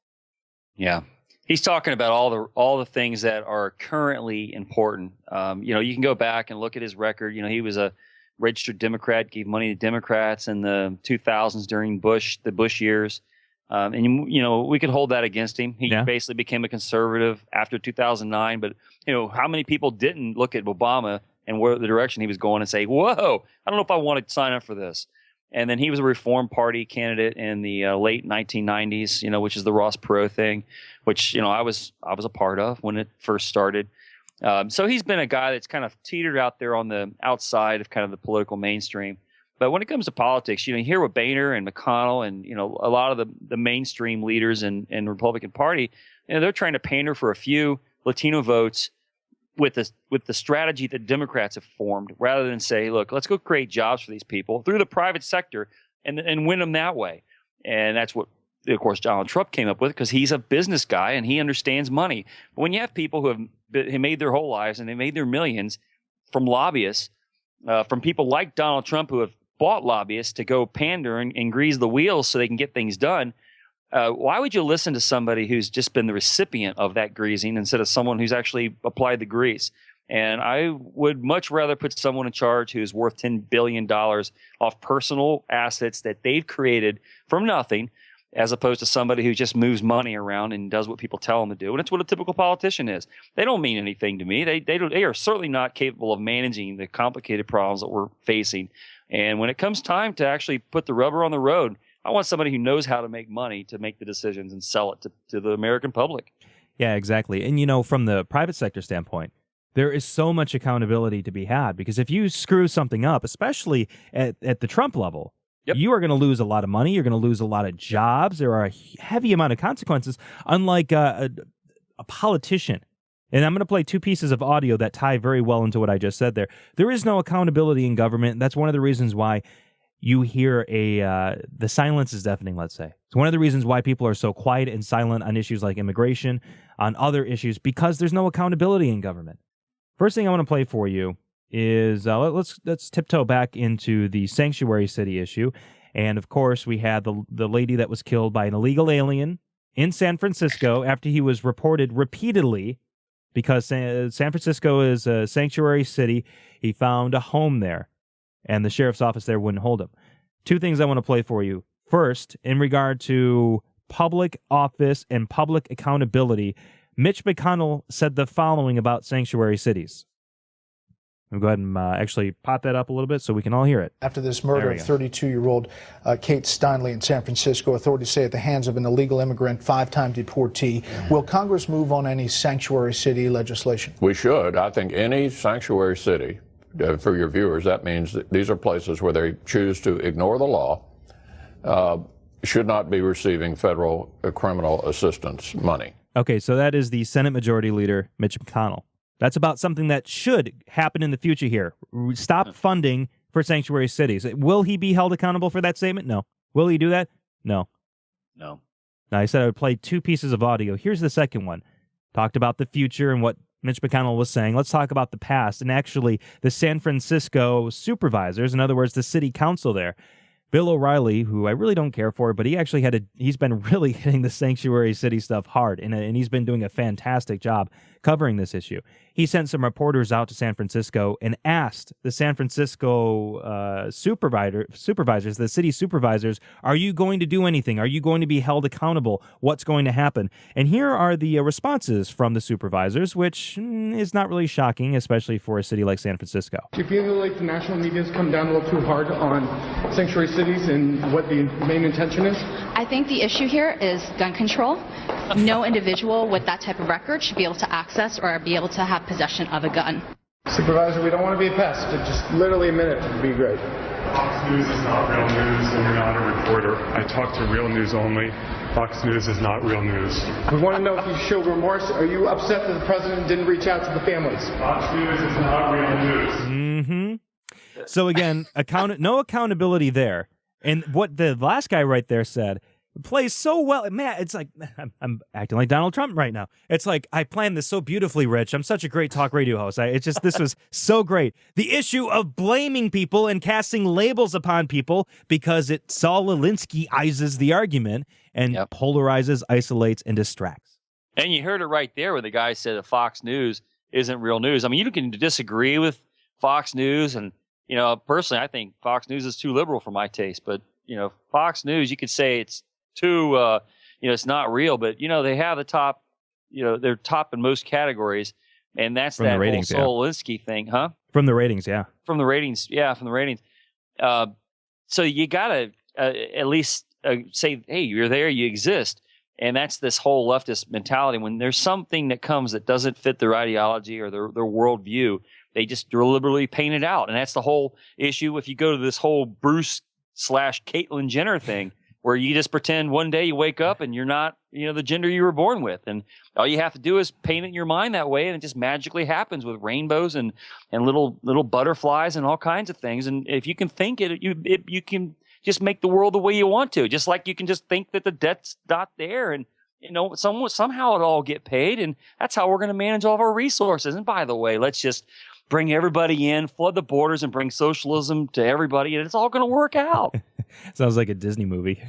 Yeah. He's talking about all the things that are currently important. You can go back and look at his record. He was a registered Democrat, gave money to Democrats in the 2000s during the Bush years. And we could hold that against him. He basically became a conservative after 2009. But, how many people didn't look at Obama and where the direction he was going and say, whoa, I don't know if I want to sign up for this. And then he was a Reform Party candidate in the late 1990s, which is the Ross Perot thing, which, I was a part of when it first started. So he's been a guy that's kind of teetered out there on the outside of kind of the political mainstream. But when it comes to politics, you hear what Boehner and McConnell and, a lot of the mainstream leaders in the Republican Party, they're trying to pander for a few Latino votes with the strategy that Democrats have formed, rather than say, look, let's go create jobs for these people through the private sector and win them that way. And that's what, of course, Donald Trump came up with because he's a business guy and he understands money. But when you have people who have made their whole lives and they made their millions from lobbyists, from people like Donald Trump who have bought lobbyists to go pander and grease the wheels so they can get things done, why would you listen to somebody who's just been the recipient of that greasing instead of someone who's actually applied the grease? And I would much rather put someone in charge who's worth $10 billion off personal assets that they've created from nothing, as opposed to somebody who just moves money around and does what people tell them to do. And it's what a typical politician is. They don't mean anything to me. They are certainly not capable of managing the complicated problems that we're facing. And when it comes time to actually put the rubber on the road, I want somebody who knows how to make money to make the decisions and sell it to the American public. Yeah, exactly. And, from the private sector standpoint, there is so much accountability to be had because if you screw something up, especially at the Trump level, you are going to lose a lot of money. You're going to lose a lot of jobs. There are a heavy amount of consequences, unlike a politician. And I'm going to play two pieces of audio that tie very well into what I just said there. There is no accountability in government. That's one of the reasons why you hear the silence is deafening, let's say. It's one of the reasons why people are so quiet and silent on issues like immigration, on other issues, because there's no accountability in government. First thing I want to play for you is let's tiptoe back into the sanctuary city issue. And, of course, we had the lady that was killed by an illegal alien in San Francisco after he was reported repeatedly, because San Francisco is a sanctuary city. He found a home there, and the sheriff's office there wouldn't hold him. Two things I want to play for you. First, in regard to public office and public accountability, Mitch McConnell said the following about sanctuary cities. I'll go ahead and actually pop that up a little bit so we can all hear it. After this murder of 32-year-old Kate Steinle in San Francisco, authorities say at the hands of an illegal immigrant, 5-time deportee. Will Congress move on any sanctuary city legislation? We should. I think any sanctuary city, for your viewers, that means that these are places where they choose to ignore the law, should not be receiving federal criminal assistance money. Okay, so that is the Senate Majority Leader, Mitch McConnell. That's about something that should happen in the future here. Stop funding for sanctuary cities. Will he be held accountable for that statement? No. Will he do that? No. No. Now, I said I would play 2 pieces of audio. Here's the second one. Talked about the future and what Mitch McConnell was saying. Let's talk about the past. And actually, the San Francisco supervisors, in other words, the city council there, Bill O'Reilly, who I really don't care for, but he actually he's been really hitting the sanctuary city stuff hard, and he's been doing a fantastic job covering this issue. He sent some reporters out to San Francisco and asked the San Francisco supervisors, the city supervisors, are you going to do anything? Are you going to be held accountable? What's going to happen? And here are the responses from the supervisors, which is not really shocking, especially for a city like San Francisco. Do you feel like the national media's come down a little too hard on sanctuary cities and what the main intention is? I think the issue here is gun control. No individual with that type of record should be able to access or be able to have possession of a gun. Supervisor, we don't want to be a pest. Just literally a minute would be great. Fox News is not real news, and you're not a reporter. I talk to real news only. Fox News is not real news. We want to know if you show remorse. Are you upset that the president didn't reach out to the families? Fox News is not real news. Mm-hmm. So again, no accountability there. And what the last guy right there said plays so well. Man, it's like, I'm acting like Donald Trump right now. It's like, I planned this so beautifully, Rich. I'm such a great talk radio host. This was so great. The issue of blaming people and casting labels upon people because it Saul Alinsky-izes the argument and polarizes, isolates, and distracts. And you heard it right there where the guy said that Fox News isn't real news. I mean, you can disagree with Fox News, and, personally, I think Fox News is too liberal for my taste, but, Fox News, you could say it's too, it's not real, but, they have the top, they're top in most categories, and that's from that ratings, whole Saul Alinsky thing, huh? From the ratings, yeah. From the ratings. So you got to at least say, hey, you're there, you exist. And that's this whole leftist mentality. When there's something that comes that doesn't fit their ideology or their worldview, they just deliberately paint it out. And that's the whole issue. If you go to this whole Bruce/Caitlyn Jenner thing, where you just pretend one day you wake up and you're not, the gender you were born with. And all you have to do is paint it in your mind that way, and it just magically happens with rainbows and little butterflies and all kinds of things. And if you can think it, you can just make the world the way you want to. Just like you can just think that the debt's not there, and somehow it'll all get paid, and that's how we're going to manage all of our resources. And by the way, let's just bring everybody in, flood the borders, and bring socialism to everybody, and it's all going to work out. Sounds like a Disney movie.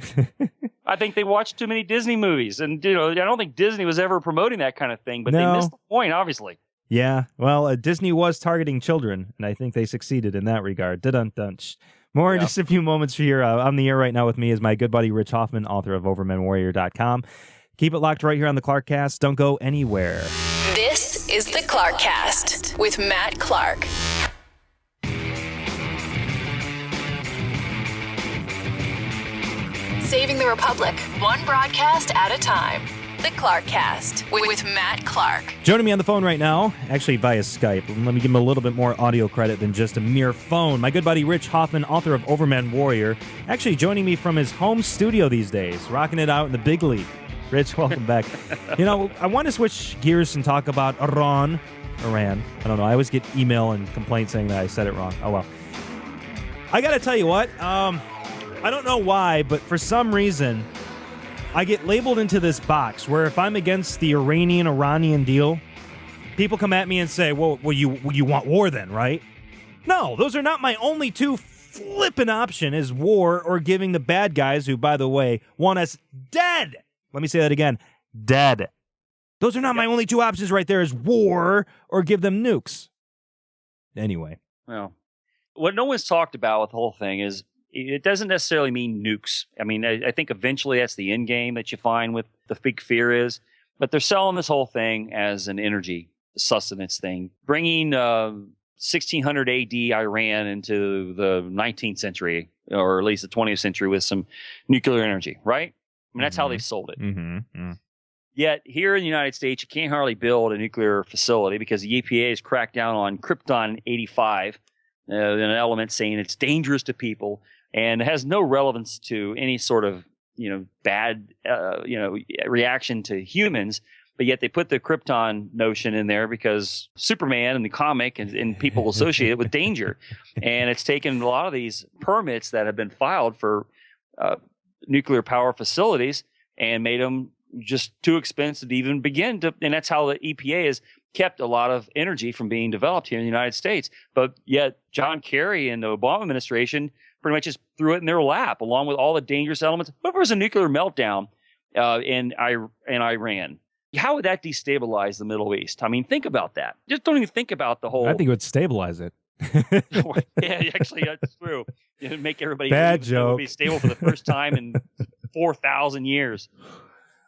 I think they watched too many Disney movies, and I don't think Disney was ever promoting that kind of thing, but they missed the point, obviously. Yeah, well, Disney was targeting children, and I think they succeeded in that regard. Dun-dun-dun. More in just a few moments here. On the air right now with me is my good buddy Rich Hoffman, author of OvermanWarrior.com. Keep it locked right here on the Clarkcast. Don't go anywhere. This is the Clarkcast with Matt Clark. Saving the Republic, one broadcast at a time. The Clarkcast with Matt Clark. Joining me on the phone right now, actually via Skype. Let me give him a little bit more audio credit than just a mere phone. My good buddy Rich Hoffman, author of Overman Warrior, actually joining me from his home studio these days, rocking it out in the big league. Rich, welcome back. I want to switch gears and talk about Iran. I don't know. I always get email and complaints saying that I said it wrong. Oh, well. I got to tell you what. I don't know why, but for some reason, I get labeled into this box where if I'm against the Iranian deal, people come at me and say, well, you want war then, right? No, those are not my only two flippin' option is war or giving the bad guys, who, by the way, want us dead. Let me say that again. Dead. Those are not my only two options right there, is war or give them nukes. Anyway. Well, what no one's talked about with the whole thing is it doesn't necessarily mean nukes. I mean, I think eventually that's the end game that you find with the big fear is. But they're selling this whole thing as an energy sustenance thing, bringing 1600 AD Iran into the 19th century, or at least the 20th century, with some nuclear energy, right? I mean, that's how they've sold it. Mm-hmm. Yet here in the United States, you can't hardly build a nuclear facility because the EPA has cracked down on Krypton 85, an element saying it's dangerous to people and it has no relevance to any sort of bad reaction to humans. But yet they put the Krypton notion in there because Superman in the comic and people associate it with danger. And it's taken a lot of these permits that have been filed for nuclear power facilities and made them just too expensive to even begin to. And that's how the EPA has kept a lot of energy from being developed here in the United States. But yet John Kerry and the Obama administration pretty much just threw it in their lap, along with all the dangerous elements. What if there was a nuclear meltdown in Iran? How would that destabilize the Middle East? I mean, think about that. Just don't even think about the whole. I think it would stabilize it. Yeah, actually, that's true. It would make everybody Bad joke. It would be stable for the first time in 4,000 years.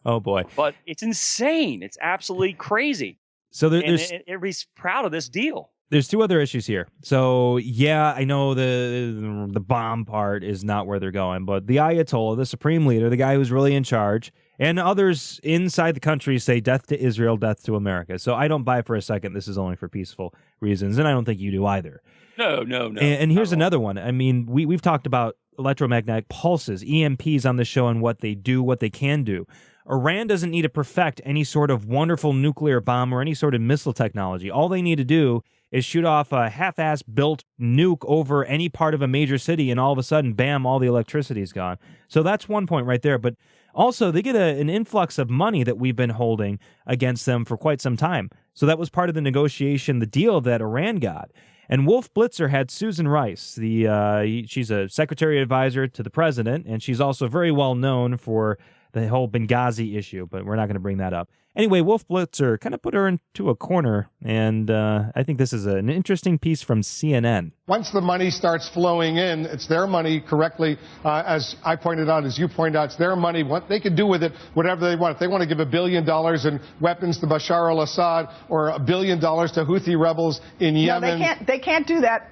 Oh boy! But it's insane. It's absolutely crazy. So there's everybody's proud of this deal. There's two other issues here. So yeah, I know the bomb part is not where they're going, but the Ayatollah, the supreme leader, the guy who's really in charge, and others inside the country say death to Israel, death to America. So I don't buy for a second this is only for peaceful reasons, and I don't think you do either. No. And here's another one. I mean, we've talked about electromagnetic pulses, EMPs on the show, and what they do, what they can do. Iran doesn't need to perfect any sort of wonderful nuclear bomb or any sort of missile technology. All they need to do is shoot off a half-ass built nuke over any part of a major city, and all of a sudden, bam, all the electricity's gone. So that's one point right there. But also, they get an influx of money that we've been holding against them for quite some time. So that was part of the negotiation, the deal that Iran got. And Wolf Blitzer had Susan Rice. She's a secretary advisor to the president, and she's also very well known for the whole Benghazi issue, but we're not going to bring that up. Anyway, Wolf Blitzer kind of put her into a corner, and I think this is an interesting piece from CNN. Once the money starts flowing in, it's their money correctly. As I pointed out, as you pointed out, it's their money. What they can do with it, whatever they want. If they want to give $1 billion in weapons to Bashar al-Assad or $1 billion to Houthi rebels in Yemen. No, they can't do that,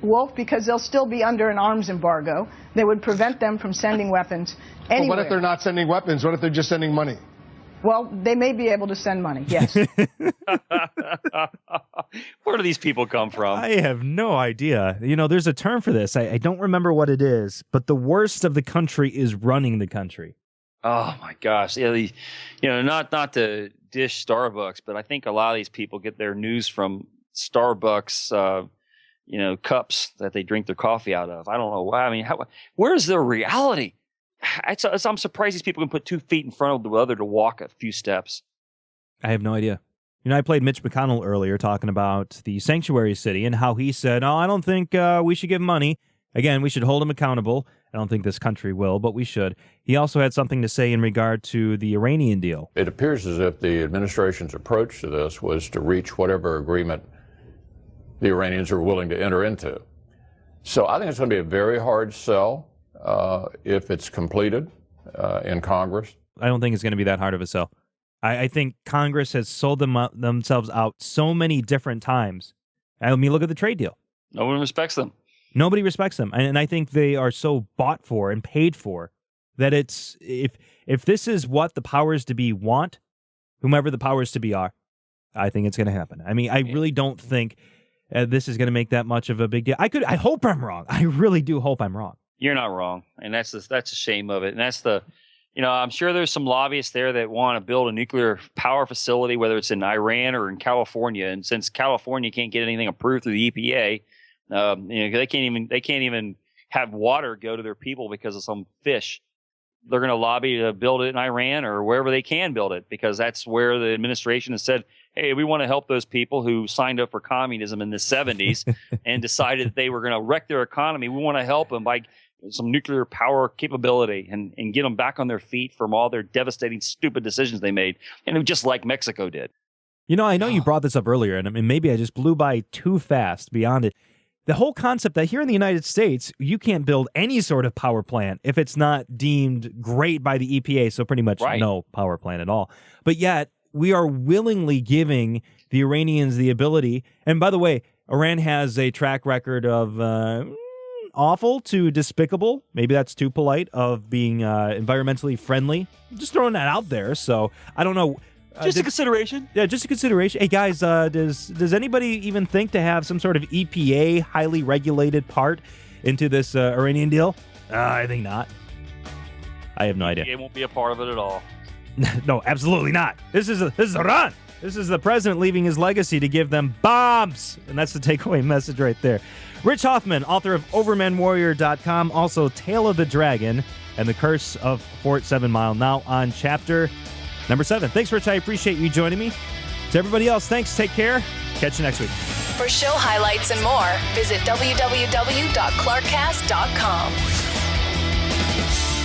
Wolf, because they'll still be under an arms embargo. They would prevent them from sending weapons anywhere. But what if they're not sending weapons? What if they're just sending money? Well, they may be able to send money, yes. Where do these people come from? I have no idea. There's a term for this. I don't remember what it is, but the worst of the country is running the country. Oh, my gosh. Yeah, not to dish Starbucks, but I think a lot of these people get their news from Starbucks cups that they drink their coffee out of. I don't know why. I mean, where's the reality? I'm surprised these people can put 2 feet in front of the other to walk a few steps. I have no idea. I played Mitch McConnell earlier talking about the sanctuary city and how he said, I don't think we should give money. Again, we should hold him accountable. I don't think this country will, but we should. He also had something to say in regard to the Iranian deal. It appears as if the administration's approach to this was to reach whatever agreement the Iranians are willing to enter into. So I think it's going to be a very hard sell if it's completed in Congress. I don't think it's going to be that hard of a sell. I think Congress has sold themselves out so many different times. I mean, look at the trade deal. No one respects them. Nobody respects them. And I think they are so bought for and paid for that it's if this is what the powers to be want, whomever the powers to be are, I think it's going to happen. I mean, I really don't think this is going to make that much of a big deal. I hope I'm wrong. I really do hope I'm wrong. You're not wrong, and that's a shame of it. And that's I'm sure there's some lobbyists there that want to build a nuclear power facility, whether it's in Iran or in California. And since California can't get anything approved through the EPA, they can't even have water go to their people because of some fish. They're going to lobby to build it in Iran or wherever they can build it, because that's where the administration has said, hey, we want to help those people who signed up for communism in the 70s and decided that they were going to wreck their economy. We want to help them by some nuclear power capability and get them back on their feet from all their devastating, stupid decisions they made, and just like Mexico did. I know you brought this up earlier, and maybe I just blew by too fast beyond it. The whole concept that here in the United States, you can't build any sort of power plant if it's not deemed great by the EPA, so pretty much no power plant at all. But yet, we are willingly giving the Iranians the ability, and by the way, Iran has a track record of awful to despicable, maybe that's too polite, of being environmentally friendly. Just throwing that out there, so I don't know. Just a consideration. Yeah, just a consideration. Hey, guys, does anybody even think to have some sort of EPA highly regulated part into this Iranian deal? I think not. I have no idea. It won't be a part of it at all. No, absolutely not. This is Iran. This is the president leaving his legacy to give them bombs. And that's the takeaway message right there. Rich Hoffman, author of OvermanWarrior.com, also Tale of the Dragon and the Curse of Fort 7 Mile, now on chapter number 7. Thanks, Rich. I appreciate you joining me. To everybody else, thanks. Take care. Catch you next week. For show highlights and more, visit www.clarkcast.com.